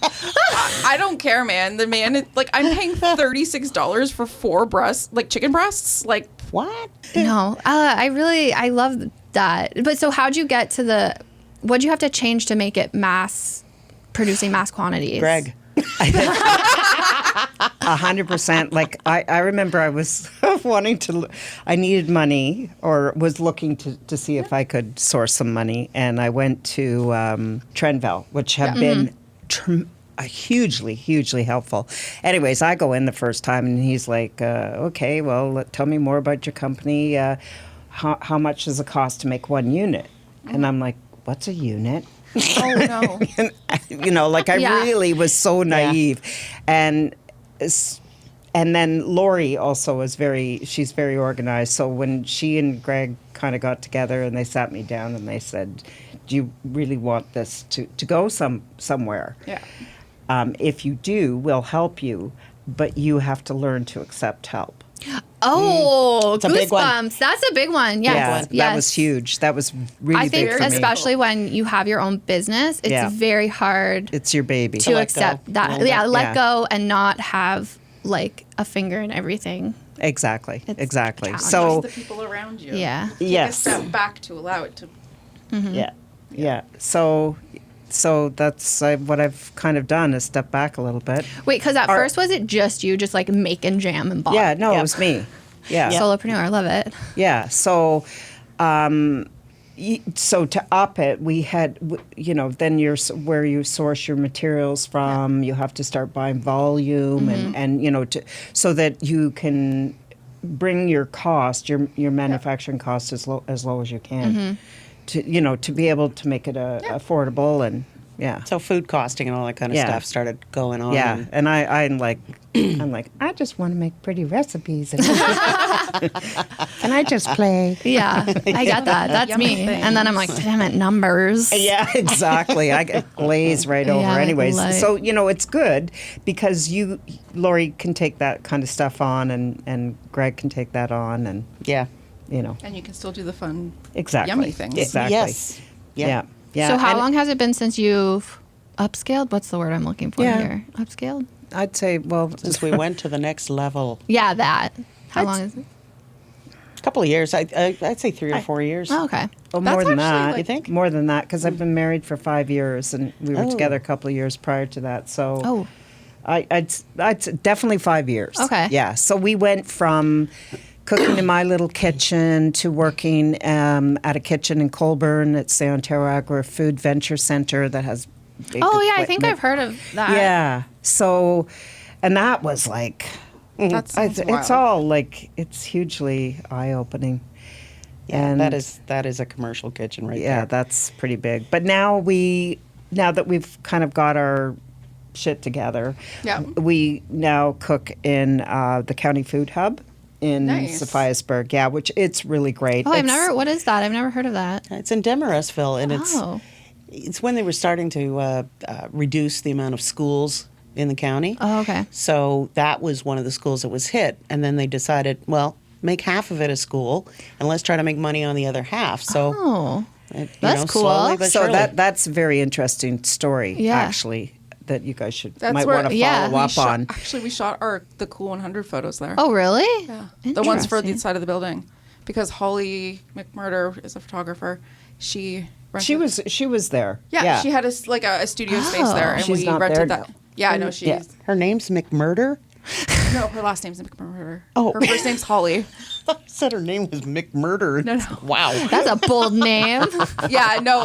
I don't care, man. The man, like, I'm paying $36 for 4 breasts, like chicken breasts. Like, What? No, I love that. But so how'd you get to what'd you have to change to make it producing mass quantities? Greg. 100%. Like I remember I was wanting to, I needed money or was looking to see if I could source some money. And I went to Trenville, which have been hugely, hugely helpful. Anyways, I go in the first time and he's like, okay, well, tell me more about your company. How much does it cost to make one unit? And I'm like, what's a unit? oh no. You know, like I Yeah. really was so naive. And then Laurie also is she's very organized. So when she and Greg kind of got together and they sat me down and they said, do you really want this to go somewhere? Yeah. If you do, we'll help you, but you have to learn to accept help. Oh, a big one. goosebumps. That's a big one. Yes. Yeah, yes. that was huge. That was really I think big for me. especially when you have your own business, it's Yeah. very hard It's your baby. to let accept go. that. Yeah, let Yeah. go and not have like a finger in everything. Exactly. It's Exactly. challenging. So Trust the people around you. Yeah. Take yes. a step back to allow it to. Yeah. So that's what I've kind of done is step back a little bit. Wait, because at first was it just you just like making jam and Yeah, no, Yep. it was me. Yeah. solopreneur? I love it. Yeah. So so to up it, we had, then where you source your materials from, you have to start buying volume and so that you can bring your cost, your manufacturing cost as low as you can to be able to make it affordable and So food costing and all that kind of Yeah. stuff started going on. Yeah, and- and I'm like, I just want to make pretty recipes. And can I just play? Yeah, I get that. That's Yummy me. things. And then I'm like, damn it, numbers. Yeah, exactly. I get glazed right over. Yeah, Anyways, like- so it's good because Laurie can take that kind of stuff on, and Greg can take that on, and yeah. And you can still do the fun, exactly, yummy things. Exactly. Yes. Yeah. Yeah. So how and long has it been since you've upscaled? What's the word I'm looking for Yeah. here? Upscaled? I'd say, well, Since we went to the next level. Yeah, that. How I'd long s- is it? couple of years. I'd say 3 or 4 years. Oh, okay. Oh, That's more than actually, that. like- You think? More than that, because I've been married for 5 years, and we were together a couple of years prior to that. So, Oh. I'd definitely 5 years. Okay. Yeah. So we went from cooking in my little kitchen to working at a kitchen in Colburn at the Ontario Agri Food Venture Center that has. Big Oh, yeah, I think equipment. I've heard of that. Yeah. So, and that was like. That sounds It's wild. all like it's hugely eye-opening. Yeah, And that is a commercial kitchen right yeah, there. that's pretty big. But now that we've kind of got our shit together, Yeah. we now cook in the county food hub in Nice. Sophiasburg. Yeah, which it's really great. Oh, It's- what is that? I've never heard of that. It's in Demarest,ville, and Oh. it's when they were starting to reduce the amount of schools in the county. Oh, okay. So that was one of the schools that was hit, and then they decided, well, make half of it a school, and let's try to make money on the other half. So Oh. That's cool. slowly but So surely. that's a very interesting story, Yeah. actually, that you guys That's might where- want to yeah, follow up on. Actually, we shot the Cool 100 photos there. Oh, really? Yeah. The ones for the Interesting. side of the building. Because Holly McMurder is a photographer. She rented, She was there. Yeah, she had a studio space there, and She's we not rented there that. Yeah, I know she's Yeah. Her name's McMurder. no, her last name's McMurder. Oh. Her first name's Holly. I said her name was McMurder. No. Wow. That's a bold name. Yeah, no,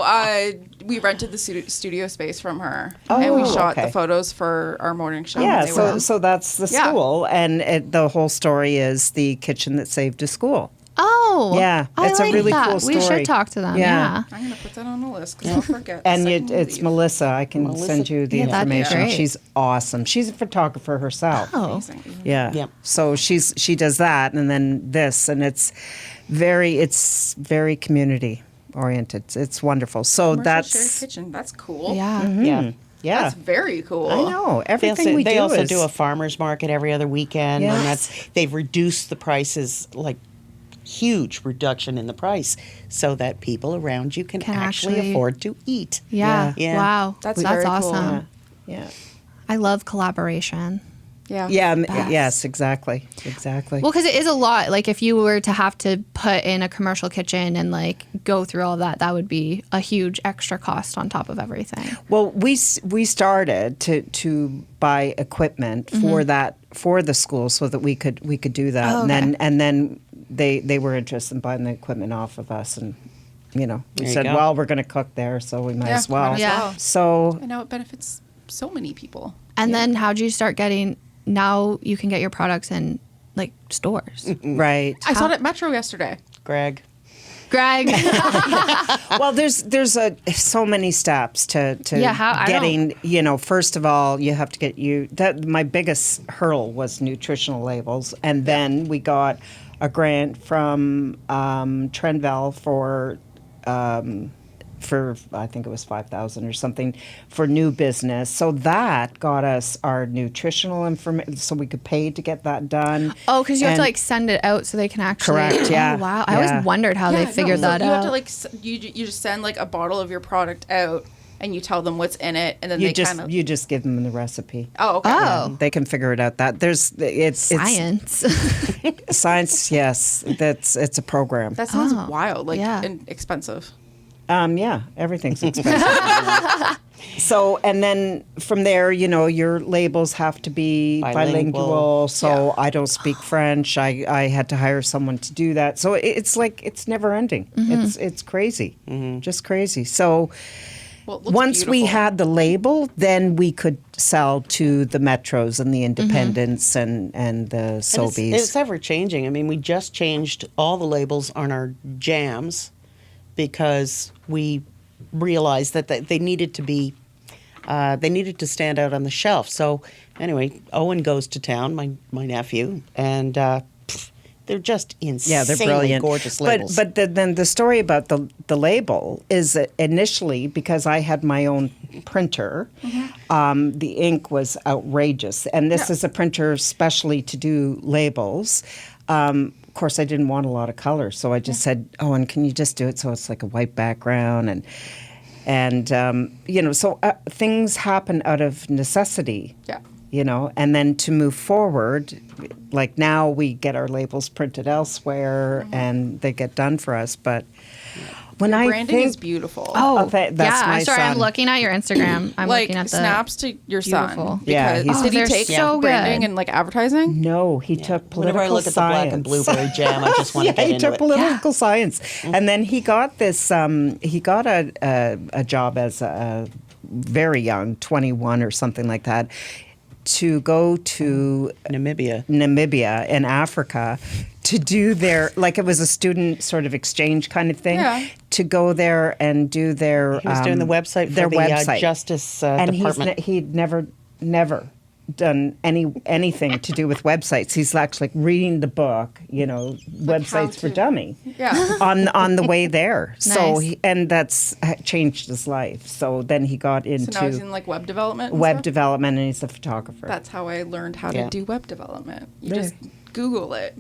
we rented the studio space from her, and we Oh, shot okay. the photos for our morning show. Yeah, They were- so that's the Yeah. school, and the whole story is the kitchen that saved a school. Oh. Yeah, I it's a like really that. cool We story. should talk to them. Yeah. Yeah. I'm gonna put that on the list because I'll forget. And the second we it's leave. Melissa. I can Melissa- send you the Yeah, that'd be information. great. She's awesome. She's a photographer herself. Oh. Amazing. Yeah. Yep. So she does that, and then this, and it's very community oriented. It's wonderful. So Commercial that's shared kitchen. That's cool. Yeah. Yeah. yeah. That's very cool. I know They everything also, we they do also is do a farmer's market every other weekend, Yes. and they've reduced the prices, like huge reduction in the price, so that people around you can actually afford to eat. Yeah. Yeah. Wow. That's very cool. awesome. Yeah. I love collaboration. Yeah. Yeah. Best. Yes. Exactly. Well, because it is a lot. Like, if you were to have to put in a commercial kitchen and like go through all that, that would be a huge extra cost on top of everything. Well, we started to buy equipment for the school so that we could do that, Oh, and then they were interested in buying the equipment off of us, and we There you said, go. well, we're going to cook there, so we might Yeah, as well. might as Yeah. well. So And now it benefits so many people. And then how'd you start getting? Now you can get your products in like stores. right. I saw it at Metro yesterday. Greg. Greg. Well, there's so many steps to Yeah, I getting. First of all, you have to get my biggest hurdle was nutritional labels, and then we got a grant from Trendval for I think it was 5,000 or something for new business. So that got us our nutritional information, so we could pay to get that done. Oh, because you have to And- like send it out so they can actually. Correct, yeah, Oh, wow. I yeah. always wondered how they figured that you out. have to like you just send like a bottle of your product out and you tell them what's in it, and then You they just kind of you just give them the recipe. oh okay. Oh. They can figure it out. That it's Science. science. Yes, it's a program. That sounds Oh, wild, like yeah. and expensive. Yeah, everything's expensive. So, and then from there, your labels have to be bilingual. So Yeah. I don't speak French. I had to hire someone to do that. So it's like it's never ending. It's crazy, just crazy. So. Well, it looks Once we beautiful. had the label, then we could sell to the Metros and the Independents and the And Sobeys. it's ever changing. I mean, we just changed all the labels on our jams because we realized that they needed to be, they needed to stand out on the shelf. So anyway, Owen goes to town, my nephew, and they're just insanely Yeah, they're brilliant. gorgeous labels. But then the story about the label is that initially, because I had my own printer, the ink was outrageous. And this is a printer specially to do labels. Of course, I didn't want a lot of color, so I just said, "Owen, can you just do it so it's like a white background?" And so things happen out of necessity. Yeah. you know, and then to move forward, like now we get our labels printed elsewhere and they get done for us. But when Your I branding think, is beautiful. that's yeah. my Sorry, son. I'm looking at your Instagram. I'm like looking at the snaps to your beautiful. son. Yeah, Because, he's- did he they're take so branding good. and like advertising? No, he took political Whenever I look at the black and science. blueberry jam, I just want to Yeah, get he into took it. political science, and then he got this. He got a job as a very young, 21 or something like that, to go to Namibia in Africa to do their, like it was a student sort of exchange kind of thing, Yeah. to go there and do their. He was doing the website for their the website. Justice And Department. he'd never done anything to do with websites. He's actually like reading the book, you know, websites for to. dummy. Yeah. on the way there. So Nice. and that's changed his life. So then he got into So now he's in like web development. and web stuff? development, and he's a photographer. That's how I learned how Yeah. to do web development. You There. just Google it.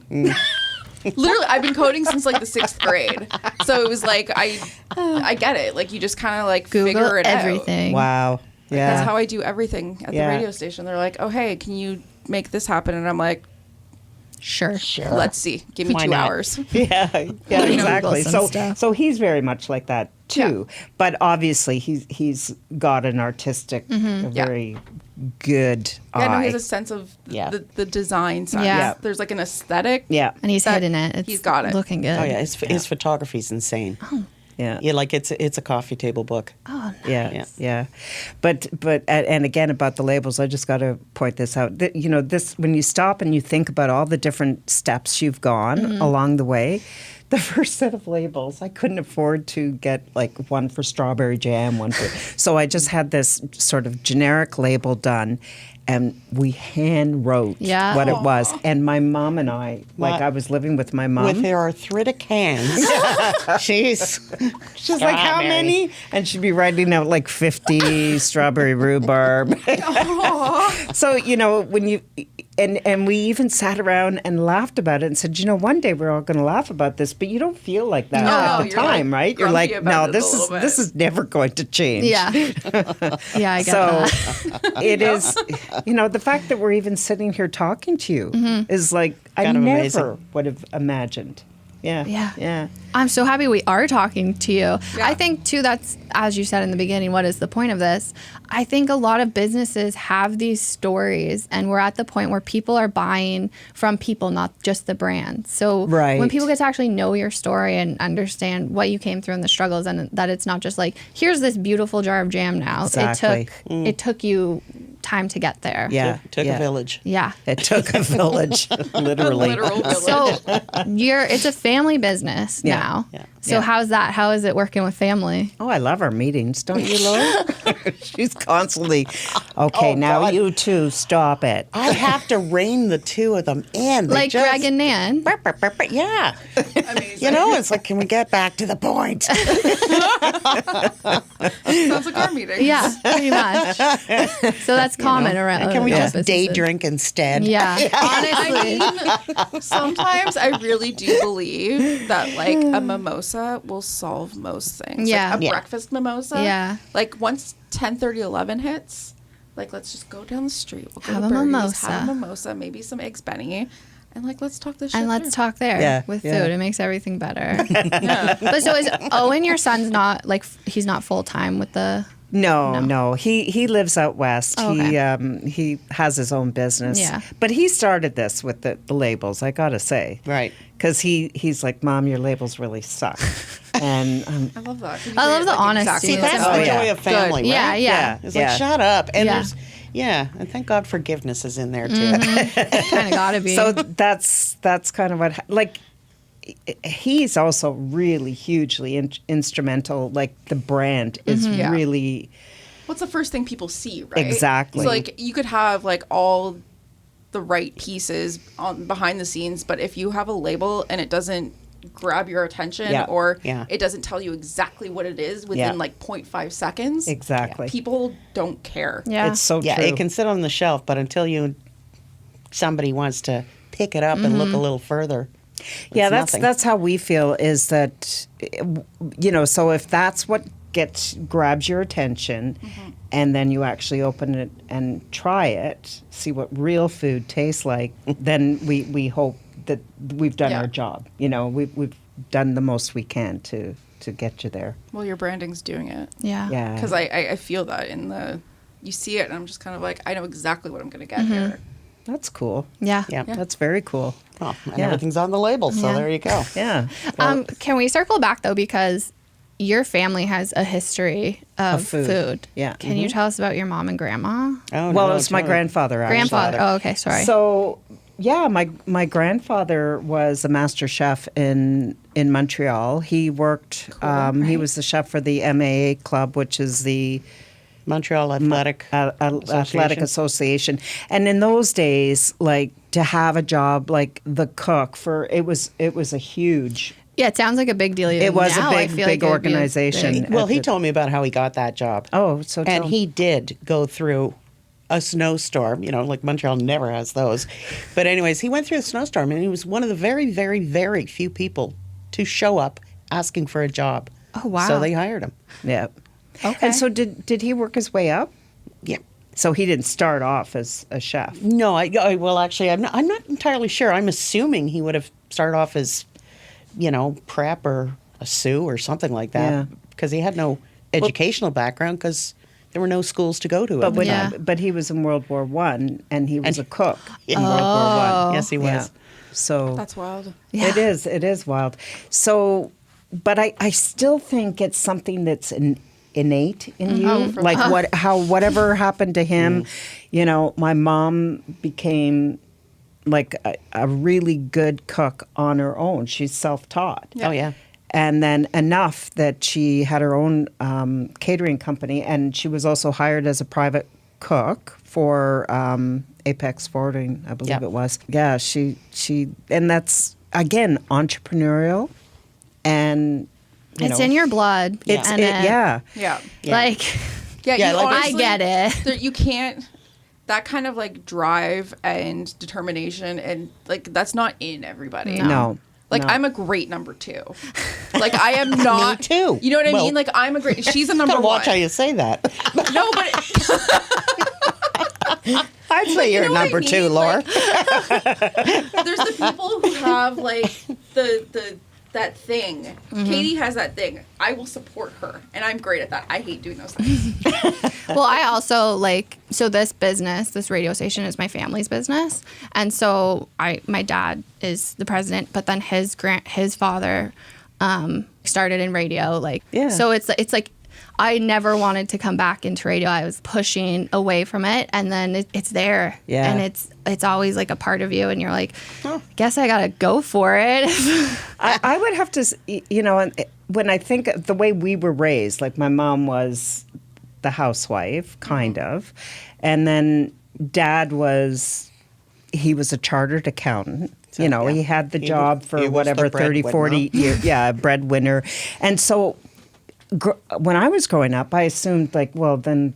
Literally, I've been coding since like the 6th grade. So it was like I get it. Like you just kind of like Google figure it out. everything. Wow. Yeah. That's how I do everything at Yeah. the radio station. They're like, "Oh, hey, can you make this happen?" And I'm like, Sure. "Let's see. Give me Why 2 not? hours." yeah, exactly. some So stuff. so he's very much like that too. But obviously he's got an artistic, a very good Yeah, no, eye. he has a sense of Yeah. the design side. Yeah. Yeah. There's like an aesthetic. yeah. And he's That- hitting it. It's he's got it. looking good. Oh yeah, his photography's insane. Yeah. Yeah, like it's a coffee table book. Oh, Yeah, Yeah. yeah, but and again about the labels, I just got to point this out. That, you know, this when you stop and you think about all the different steps you've gone along the way, the first set of labels I couldn't afford to get like one for strawberry jam, one for. So I just had this sort of generic label done. And we hand wrote Yeah. what it was. And my mom and I, like My- I was living with my mom. With her arthritic hands. She's She's like, how many? And she'd be writing out like 50 strawberry rhubarb. So, you know, when you, and we even sat around and laughed about it and said, you know, one day we're all going to laugh about this, but you don't feel like that No, at the you're, time, like, right? You're grumpy like, about no, it a little bit." this is never going to change. Yeah. Yeah, I get So that. it is, you know, the fact that we're even sitting here talking to you is like, I Kind of never amazing. would have imagined. Yeah. Yeah. Yeah. I'm so happy we are talking to you. I think, too, that's, as you said in the beginning, what is the point of this? I think a lot of businesses have these stories, and we're at the point where people are buying from people, not just the brand. So Right. when people get to actually know your story and understand what you came through and the struggles, and that it's not just like, here's this beautiful jar of jam now. Exactly. It took you time to get there. Yeah. Took yeah. a village. Yeah. It took a village, literally. Literal village. So it's a family business Yeah. now. Yeah. So Yeah. how's that? How is it working with family? Oh, I love our meetings, don't you, Laurie? She's constantly, okay, Oh, now God. you two, stop it. I have to rein the two of them in. They Like just- Greg and Nan. Yeah. Amazing. You know, it's like, can we get back to the point? Sounds like our meeting. Yeah, pretty much. So that's common around. And can we just day businesses. drink instead? Yeah, honestly. I mean, sometimes I really do believe that like a mimosa will solve most things. Yeah. Like a Yeah. breakfast mimosa. Yeah. Like once 10:30, 11 hits, like let's just go down the street. We'll go Have to a Birdie's, mimosa. have a mimosa, maybe some eggs Benny, and like let's talk this shit And let's through. talk there Yeah, with yeah. food. It makes everything better. Yeah. But so is Owen, your son's not like he's not full time with the. No. He lives out west. Oh, okay. He has his own business. Yeah. But he started this with the labels, I gotta say. Right. Because he's like, Mom, your labels really suck. And I love that. I love the honesty. See, that's Oh, the yeah. joy of family, Good. Yeah, right? yeah. It's Yeah. like, shut up. And Yeah. there's, and thank God forgiveness is in there too. kind of gotta be. so that's kind of what, like, he's also really hugely instrumental. Like, the brand is Yeah. really, What's the first thing people see, right? Exactly. So like you could have like all the right pieces on behind the scenes, but if you have a label and it doesn't grab your attention Yeah. or Yeah. it doesn't tell you exactly what it is within Yeah. like 0.5 seconds, exactly. people don't care. yeah. It's so Yeah, true. it can sit on the shelf, but until somebody wants to pick it up and look a little further. Yeah, it's nothing. that's how we feel, is that, you know, so if that's what grabs your attention, and then you actually open it and try it, see what real food tastes like, then we hope that we've done our job. You know, we've done the most we can to get you there. Well, your branding's doing it. Yeah. Because I feel that you see it, and I'm just kind of like, I know exactly what I'm going to get here. That's cool. Yeah. That's very cool. Oh, and everything's on the label, so there you go. Yeah. Can we circle back though, because your family has a history of food. Yeah. Can you tell us about your mom and grandma? Oh, Well, no, it was my totally. grandfather, actually. Grandfather. Oh, okay. Sorry. So, yeah, my grandfather was a master chef in Montreal. He worked, he was the chef for the MAA Club, which is the Montreal Athletic Athletic Association. And in those days, like, to have a job like the cook it was a huge... yeah, it sounds like a big deal. Even It was now. a I big feel like it would be a organization. big- Well, he told me about how he got that job. Oh, so And tell- he did go through a snowstorm. You know, like Montreal never has those. But anyways, he went through a snowstorm, and he was one of the very, very, very few people to show up asking for a job. Oh, wow. So they hired him. Yeah. Okay. And so did he work his way up? Yeah. So he didn't start off as a chef. No, well, actually, I'm not entirely sure. I'm assuming he would have started off as, you know, prep or a sous or something like that. Yeah. Because he had no educational background, because there were no schools to go to. But at the when, Yeah. time. but he was in World War One, and he was a cook in Yeah. World War One. Yes, he was. Yeah. So That's wild. Yeah. it is wild. So, but I still think it's something that's innate in you. Like whatever happened to him, you know, my mom became like a really good cook on her own. She's self-taught. Oh, yeah. And then enough that she had her own catering company, and she was also hired as a private cook for Apex Forwarding, I believe Yep. it was. Yeah, she and that's again entrepreneurial, and you it's know, in your blood. It's and yeah. Yeah. Like, Yeah, Yeah, you like- I honestly- get it. You can't. That kind of like drive and determination and like that's not in everybody. No. Like no. I'm a great number 2. Like I am not. Me too. You know what I Well, mean? Like I'm a great. She's a number Gotta 1. watch how you say that. No, but I'd say you're know what I number 2, mean? Laura. there's the people who have like the that thing. Katie has that thing. I will support her, and I'm great at that. I hate doing those things. well, I also so this business, this radio station is my family's business. And so my dad is the president, but then his father started in radio. Like, Yeah. so it's like, I never wanted to come back into radio. I was pushing away from it, and then it's there. Yeah. And it's always like a part of you, and you're like, guess I gotta go for it. I would have to, you know, and when I think of the way we were raised, like my mom was the housewife, kind of, and then dad he was a chartered accountant. So, you know, yeah. he had the He job was- for he was whatever, the 30, 40 years. Yeah, breadwinner. And so when I was growing up, I assumed like, well, then...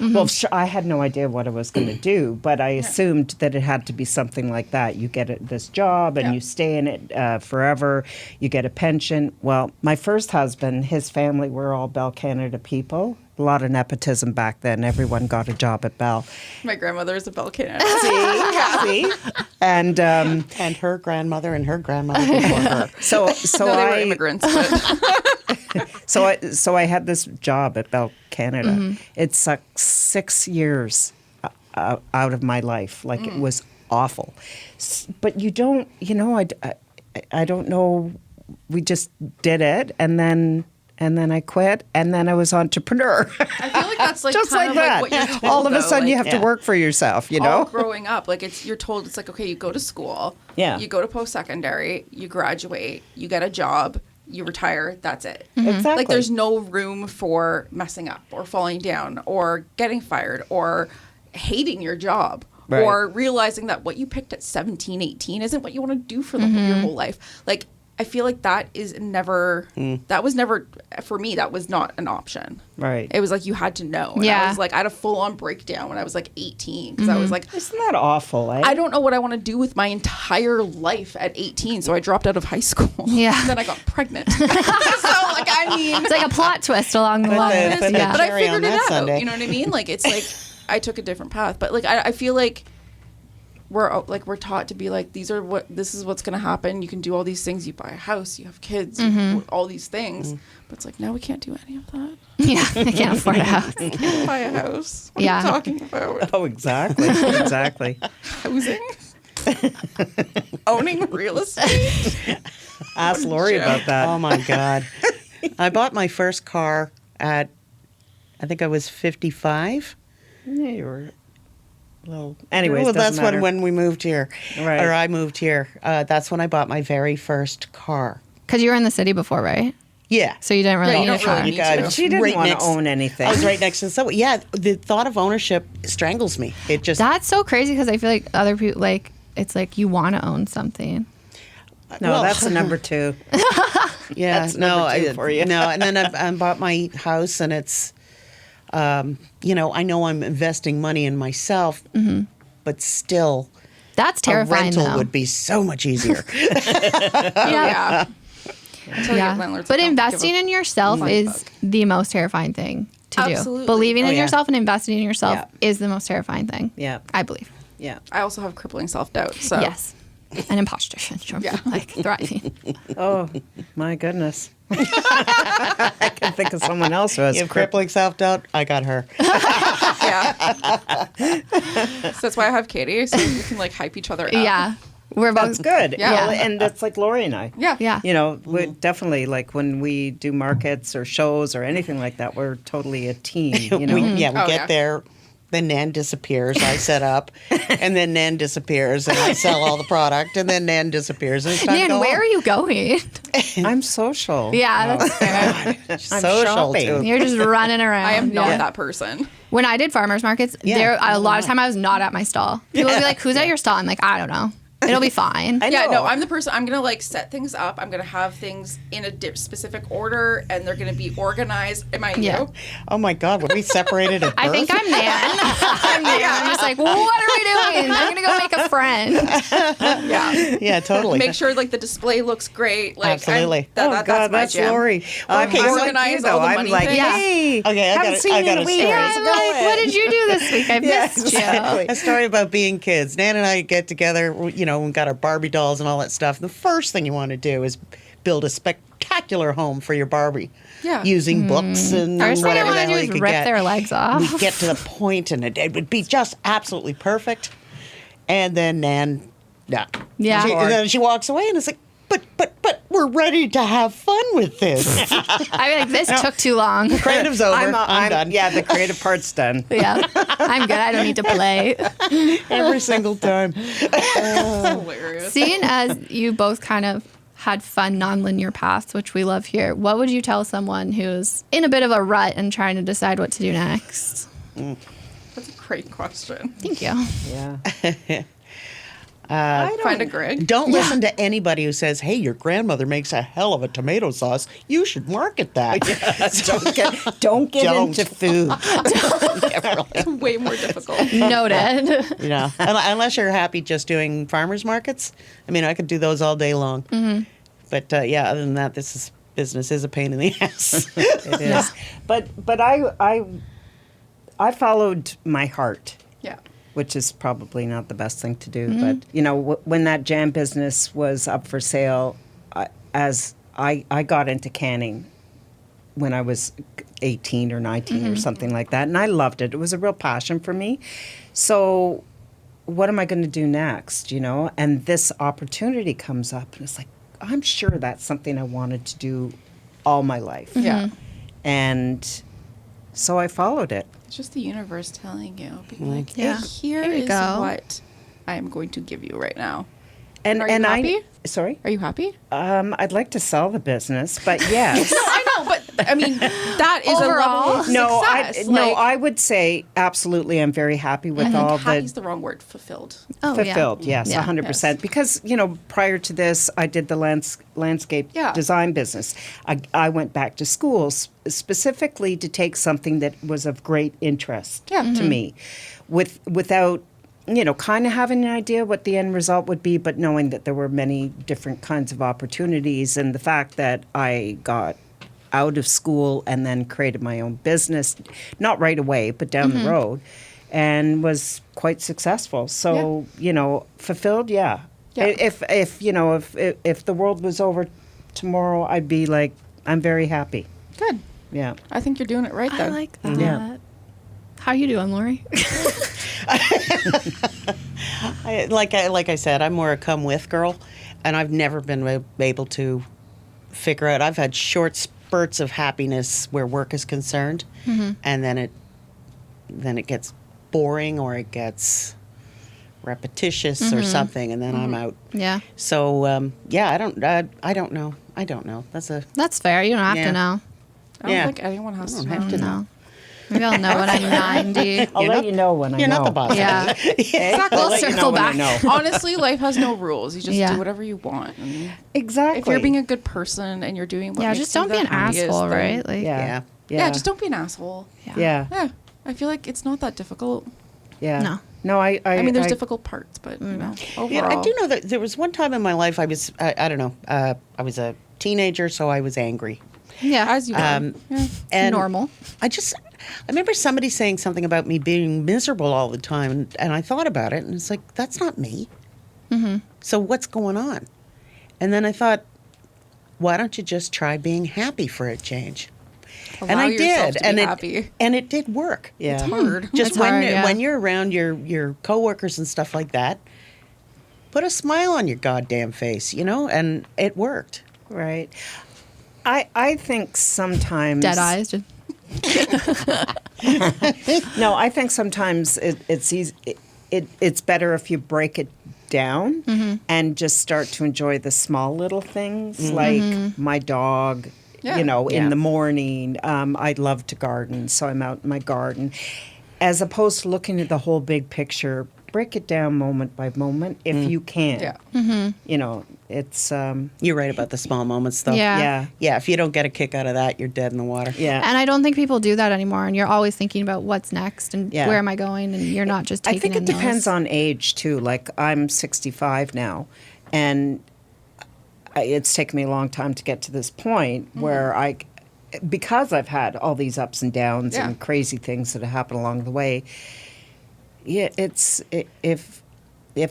Well, I had no idea what I was going to do, but I assumed that it had to be something like that. You get this job and you stay in it forever. You get a pension. Well, my first husband, his family were all Bell Canada people. A lot of nepotism back then. Everyone got a job at Bell. My grandmother is a Bell Canada. See? And And her grandmother and her grandmother before her. so No, they were I immigrants. But So I had this job at Bell Canada. It sucked 6 years out of my life. Like it was awful. But you don't, you know, I don't know. We just did it, and then I quit, and then I was entrepreneur. I feel like that's like Just kind like of that. like what you're told, All of a though, sudden, you like, have to work for yourself. You all know. growing up, like you're told it's like, okay, you go to school, Yeah. you go to post-secondary, you graduate, you get a job, you retire, that's it. Exactly. Like there's no room for messing up or falling down or getting fired or hating your job Right. or realizing that what you picked at 17, 18 isn't what you want to do for your whole life. Like I feel like that is never, that was never, for me, that was not an option. Right. It was like you had to know. And Yeah. I was like, I had a full-on breakdown when I was like 18 because I was like, Isn't that awful, eh? I don't know what I want to do with my entire life at 18, so I dropped out of high school. Yeah. And then I got pregnant. So, like, I mean... It's like a plot twist along the line. but Yeah. But I cherry on figured it that out. Sunday. You know what I mean? Like, it's like I took a different path. But, like, I feel like we're taught to be like, this is what's going to happen. You can do all these things. You buy a house, you have kids, you do all these things. But it's like, now we can't do any of that. Yeah, I can't afford a house. Can't buy a house. What Yeah. are you talking about? Oh, exactly. Exactly. Housing? Owning real estate? Ask Laurie about that. Oh my God. I bought my first car at, I think I was 55. Yeah, you were a little. Anyways, Well, doesn't that's matter. when we moved here. Right. Or I moved here. That's when I bought my very first car. Because you were in the city before, right? Yeah. So you didn't really Yeah, you need a don't car. really need God, to. But she didn't right want to next- own anything. I was right next to the subway. Yeah, the thought of ownership strangles me. It just That's so crazy because I feel like other people, like, it's like you want to own something. No, well, that's the number 2. yeah, that's no, number 2 for you. no, and then I bought my house, and it's, I know I'm investing money in myself, but still, That's a terrifying, rental though. would be so much easier. Yeah. Until Yeah. your landlord's But like, "Don't give investing a in yourself flying is fuck." the most terrifying thing to Absolutely. do. Believing in Oh, yeah. yourself and investing in yourself Yeah. is the most terrifying thing. Yeah. I believe. Yeah. I also have crippling self-doubt, so. Yes. An imposter syndrome. Yeah. Like thriving. Oh, my goodness. I can think of someone else who has You have crippling self-doubt? I got her. Yeah. So that's why I have Katie, so we can like hype each other up. Yeah. We're both That's good. Yeah. Well, and that's like Laurie and I. Yeah. Yeah. You know, we definitely, like when we do markets or shows or anything like that, we're totally a team, you know. We Oh, get yeah. there. Then Nan disappears. I set up, and then Nan disappears, and I sell all the product, and then Nan disappears. And it's time to Man, go where home. are you going? I'm social. Yeah, that's fair. I'm Social shopping. too. You're just running around. I am not Yeah. that person. When I did farmers markets, Yeah, a lot of yeah. time I was not at my stall. People would be like, "Who's at your stall?" I'm like, "I don't know. It'll be fine." I Yeah, know. no, I'm the person. I'm gonna like set things up. I'm gonna have things in a specific order, and they're gonna be organized. Am I Yeah. you? Oh my God, were we separated at birth? I think I'm Nan. I'm Nan. I'm just like, what are we doing? I'm gonna go make a friend. Yeah. Yeah, totally. Make sure like the display looks great. Like Absolutely. Oh, that's God, my that's jam. Laurie. Okay, I'm so like organize you, though. all the I'm money like, things. hey, Okay, I haven't got seen I you got in a a week. story. Yeah, I'm like, what did you do this week? I missed you. A story about being kids. Nan and I get together, we got our Barbie dolls and all that stuff. The first thing you want to do is build a spectacular home for your Barbie. Yeah. Using books and First thing I whatever the want to hell do you is could rip get. their legs off. We get to the point and it would be just absolutely perfect. And then Nan, Yeah. And then she walks away and it's like, but we're ready to have fun with this. I mean, like, this took too long. Creative's over. I'm done. Yeah, the creative part's done. Yeah, I'm good. I don't need to play. Every single time. Hilarious. Seeing as you both kind of had fun nonlinear paths, which we love here, what would you tell someone who's in a bit of a rut and trying to decide what to do next? That's a great question. Thank you. Yeah. Find a Greg. Don't listen to anybody who says, hey, your grandmother makes a hell of a tomato sauce. You should market that. Don't get Don't. into food. It's way more difficult. Noted. Unless you're happy just doing farmers markets. I mean, I could do those all day long. Mm-hmm. But other than that, business is a pain in the ass. It is. But I followed my heart, Yeah. which is probably not the best thing to do. But, when that jam business was up for sale, I got into canning when I was 18 or 19 or something like that. And I loved it. It was a real passion for me. So what am I going to do next, And this opportunity comes up. And it's like, I'm sure that's something I wanted to do all my life. Yeah. And so I followed it. It's just the universe telling you. Being like, Yeah. here Here you is go. what I am going to give you right now. And Are you happy? Sorry? Are you happy? I'd like to sell the business, but yes. No, I know, but I mean, that is Overall? a level of No, success. I would say absolutely. I'm very happy with all Happy's the the wrong word. Fulfilled. Oh, fulfilled. yeah. Yes, Yeah. 100%. Because prior to this, I did the landscape Yeah. design business. I went back to school specifically to take something that was of great interest to me, without kind of having an idea what the end result would be, but knowing that there were many different kinds of opportunities, and the fact that I got out of school and then created my own business, not right away, but down the road, and was quite successful. So, fulfilled, yeah. If the world was over tomorrow, I'd be like, I'm very happy. Good. Yeah. I think you're doing it right, though. I like that. Yeah. How you doing, Laurie? Like I said, I'm more a come with girl, and I've never been able to figure out. I've had short spurts of happiness where work is concerned, and then it gets boring or it gets repetitious or something, and then I'm out. Yeah. So I don't know. That's fair. You don't have Yeah. to know. I don't think anyone has to know. have to know. No. Maybe I'll know when I'm 90. I'll let you know when I know. You're not the boss. Yeah. Exactly. We'll circle back. Honestly, life has no rules. You just Yeah. do whatever you want. And Exactly. if you're being a good person and you're doing what Yeah, makes just you don't the be an happiest, asshole, then- right? Like, Yeah. Yeah, just don't be an asshole. Yeah. Yeah, I feel like it's not that difficult. Yeah. No. No, I mean, there's difficult parts, but overall. Yeah, I do know that there was one time in my life I was, I don't know, I was a teenager, so I was angry. Yeah. As you are. Yeah. And Normal. I remember somebody saying something about me being miserable all the time, and I thought about it, and it's like, that's not me. So what's going on? And then I thought, why don't you just try being happy for a change? And Allow I yourself did, to be and happy. it did work. Yeah. It's hard. Just It's when hard, yeah. when you're around your coworkers and stuff like that, put a smile on your goddamn face, and it worked. Right. I think sometimes Dead eyes. Just, No, I think sometimes it's easy. It's better if you break it down and just start to enjoy the small little things, like my dog. Yeah. In the morning, I love to garden, so I'm out in my garden. As opposed to looking at the whole big picture, break it down moment by moment if you can. Yeah. It's You're right about the small moments, though. Yeah. Yeah, if you don't get a kick out of that, you're dead in the water. yeah. and I don't think people do that anymore. And you're always thinking about what's next and Yeah. where am I going, and you're not just I taking. think it in depends those. on age too. Like I'm 65 now, and it's taken me a long time to get to this point where because I've had all these ups and downs Yeah. and crazy things that have happened along the way. Yeah, if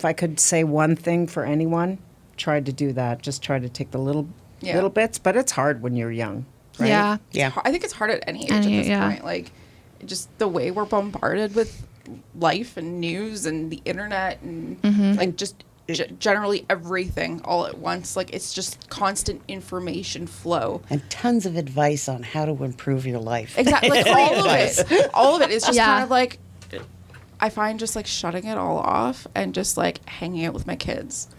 I could say one thing for anyone, try to do that. Just try to take the little bits, but it's hard when you're young, right? Yeah. Yeah. I think it's hard at any age at this yeah. point. Like, just the way we're bombarded with life and news and the internet and like just generally everything all at once. Like, it's just constant information flow. And tons of advice on how to improve your life. Exactly. Like all of it is just Yeah. kind of like, I find just like shutting it all off and just like hanging out with my kids.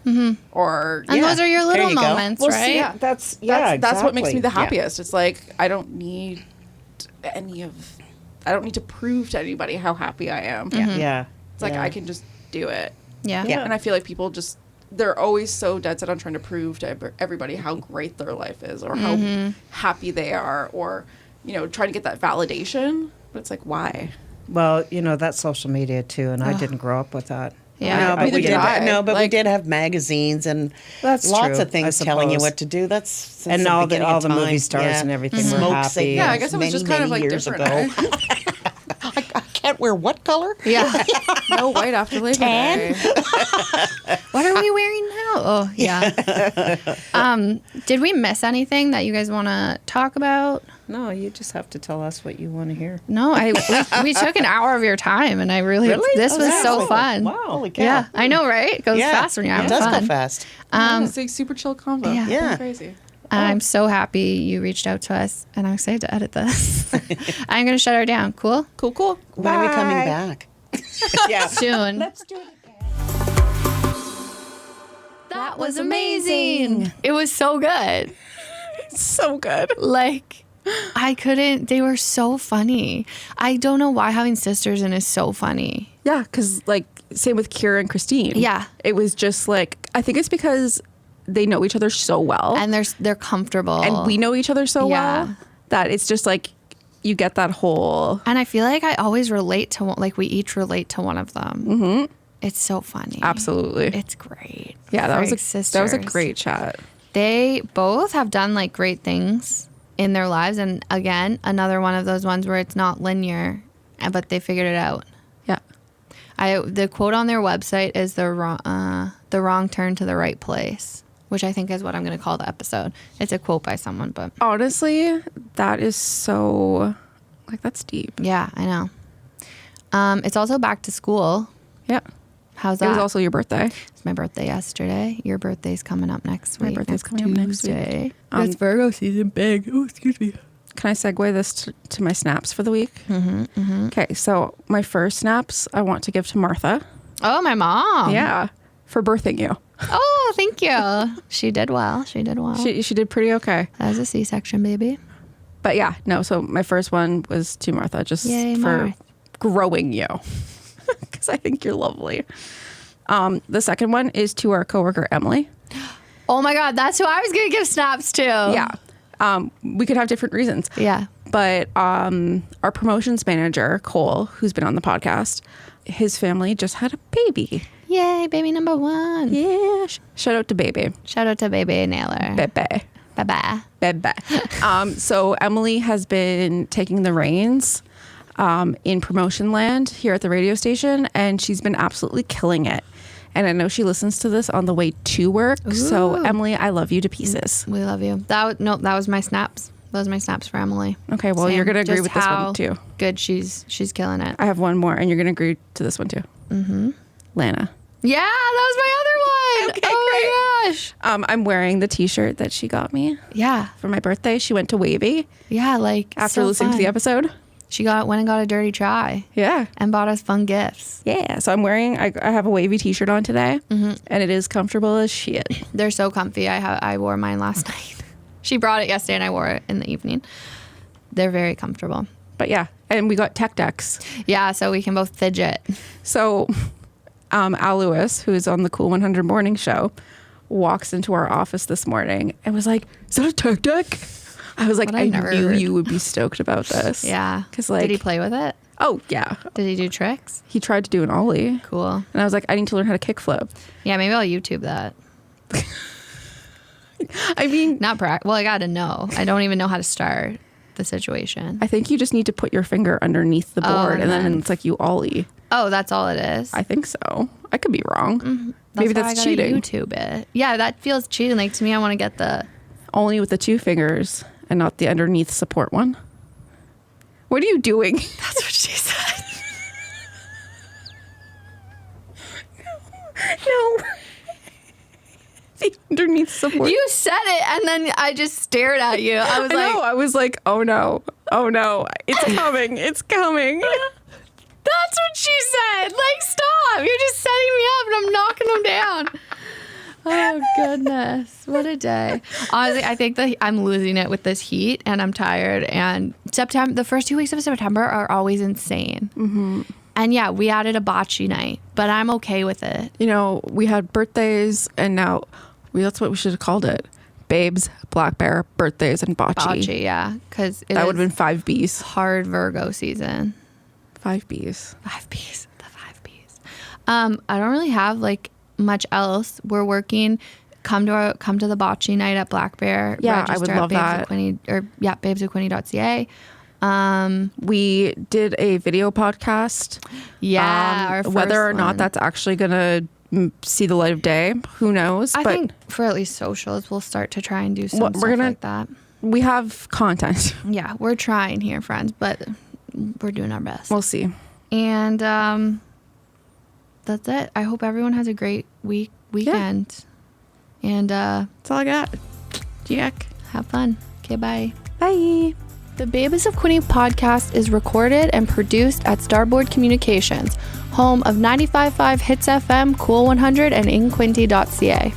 Or And those are your little you go. moments, Well, right? see, Yeah. that's that's what makes me the exactly. happiest. It's like I don't need to prove to anybody how happy I am. Yeah. It's like yeah. I can just do it. Yeah. Yeah. And I feel like people they're always so dead set on trying to prove to everybody how great their life is or how happy they are or, trying to get that validation. But it's like, why? Well, that's social media too, and I didn't grow up with that. Yeah. No, but Neither we did did. I. No, but we Like- did have magazines and That's lots true, of things I telling you suppose. what to do. That's since And the all the beginning of movie time. stars and everything were Smoke happy. signals Yeah, I guess it was just kind of like years different. ago. I can't wear what color? Yeah. No white after Labor Day. What are we wearing now? Oh, yeah. Did we miss anything that you guys want to talk about? No, you just have to tell us what you want to hear. No, we took an hour of your time, and I really this was so fun. Wow. Holy cow. Yeah, I know, right? It goes fast when you're having it does fun. go fast. It's like super chill combo. Yeah. Yeah. Crazy. I'm so happy you reached out to us, and I'm excited to edit this. I'm going to shut her down. Cool? Cool. When are we coming Bye. back? Yeah. Soon. Let's do it. That was amazing. It was so good. So good. Like, I couldn't. They were so funny. I don't know why having sisters in is so funny. Yeah, because like same with Kira and Christine. Yeah. It was just like, I think it's because they know each other so well. And they're comfortable. And we know each other so well that it's just like you get that whole. And I feel like I always relate to, like, we each relate to one of them. Mm-hmm. It's so funny. Absolutely. It's great. Yeah, that was Sisters. a great chat. They both have done like great things in their lives. And again, another one of those ones where it's not linear, but they figured it out. Yeah. The quote on their website is the wrong turn to the right place, which I think is what I'm going to call the episode. It's a quote by someone, but honestly, that is so, like, that's deep. Yeah, I know. It's also back to school. Yeah. How's that? It was also your birthday. It's my birthday yesterday. Your birthday's coming up next week. My birthday's coming up next week. It's Virgo season big. Oh, excuse me. Can I segue this to my snaps for the week? Mm-hmm. Okay, so my first snaps I want to give to Martha. Oh, my mom. Yeah, for birthing you. Oh, thank you. She did well. She did pretty okay. That was a C-section, baby. But yeah, no, so my first one was to Martha, just Yay, for Marth. growing you. Because I think you're lovely. The second one is to our coworker, Emily. Oh my God, that's who I was going to give snaps to. Yeah. We could have different reasons. Yeah. But our promotions manager, Cole, who's been on the podcast, his family just had a baby. Yay, baby number 1. Yeah. Shout out to baby. Shout out to baby Nailer. Bebe. Bye-bye. Bebe. So Emily has been taking the reins in promotion land here at the radio station, and she's been absolutely killing it. And I know she listens to this on the way to work. Ooh. So Emily, I love you to pieces. We love you. That was my snaps. Those are my snaps for Emily. Okay, well, you're going to agree Just with this one too. Good, she's killing it. I have one more, and you're going to agree to this one too. Mm-hmm. Lana. Yeah, that was my other one. Okay, oh great. My gosh. I'm wearing the T-shirt that she got me. Yeah. For my birthday. She went to Wavy. Yeah, like after listening to the episode. She went and got a dirty try. Yeah. And bought us fun gifts. Yeah. So I'm wearing, I have a Wavy T-shirt on today, and it is comfortable as shit. They're so comfy. I wore mine last night. She brought it yesterday and I wore it in the evening. They're very comfortable. But yeah, and we got tech decks. Yeah, so we can both fidget. So Al Lewis, who is on the Cool 100 morning show, walks into our office this morning and was like, "Is that a tech deck?" I was like, I knew you would be stoked about this. Yeah. Because like, did he play with it? Oh, yeah. Did he do tricks? He tried to do an ollie. Cool. And I was like, I need to learn how to kickflip. Yeah, maybe I'll YouTube that. I mean, well, I got to know. I don't even know how to start the situation. I think you just need to put your finger underneath the board and then it's like you ollie. Oh, that's all it is? I think so. I could be wrong. Mm-hmm. Maybe that's cheating. YouTube it. Yeah, that feels cheating. Like to me, I want to get the... Only with the 2 fingers and not the underneath support one. What are you doing? That's what she said. No. The underneath support. You said it and then I just stared at you. I was like, oh no, it's coming, it's coming. That's what she said. Like, stop. You're just setting me up and I'm knocking them down. Oh, goodness. What a day. Honestly, I think that I'm losing it with this heat and I'm tired. And the first 2 weeks of September are always insane. Mm-hmm. And yeah, we added a bocce night, but I'm okay with it. You know, we had birthdays and now that's what we should have called it. Babes, Black Bear, birthdays, and bocce. Bocce, yeah. Because that would have been 5 Bs. Hard Virgo season. 5 Bs. 5 Bs. The 5 Bs. I don't really have like much else. We're working. Come to the bocce night at Black Bear. Yeah, I would love that. babesofquinny.ca. We did a video podcast. Yeah, our first whether or not that's actually gonna see the light of day, who knows? I think for at least socials, we'll start to try and do some stuff like that. We have content. Yeah, we're trying here, friends, but we're doing our best. We'll see. And that's it. I hope everyone has a great weekend. Yeah. And that's all I got. Jack. Have fun. Okay, bye. Bye. The Babes of Quinny podcast is recorded and produced at Starboard Communications, home of 95.5 Hits FM, Cool 100, and inquinty.ca.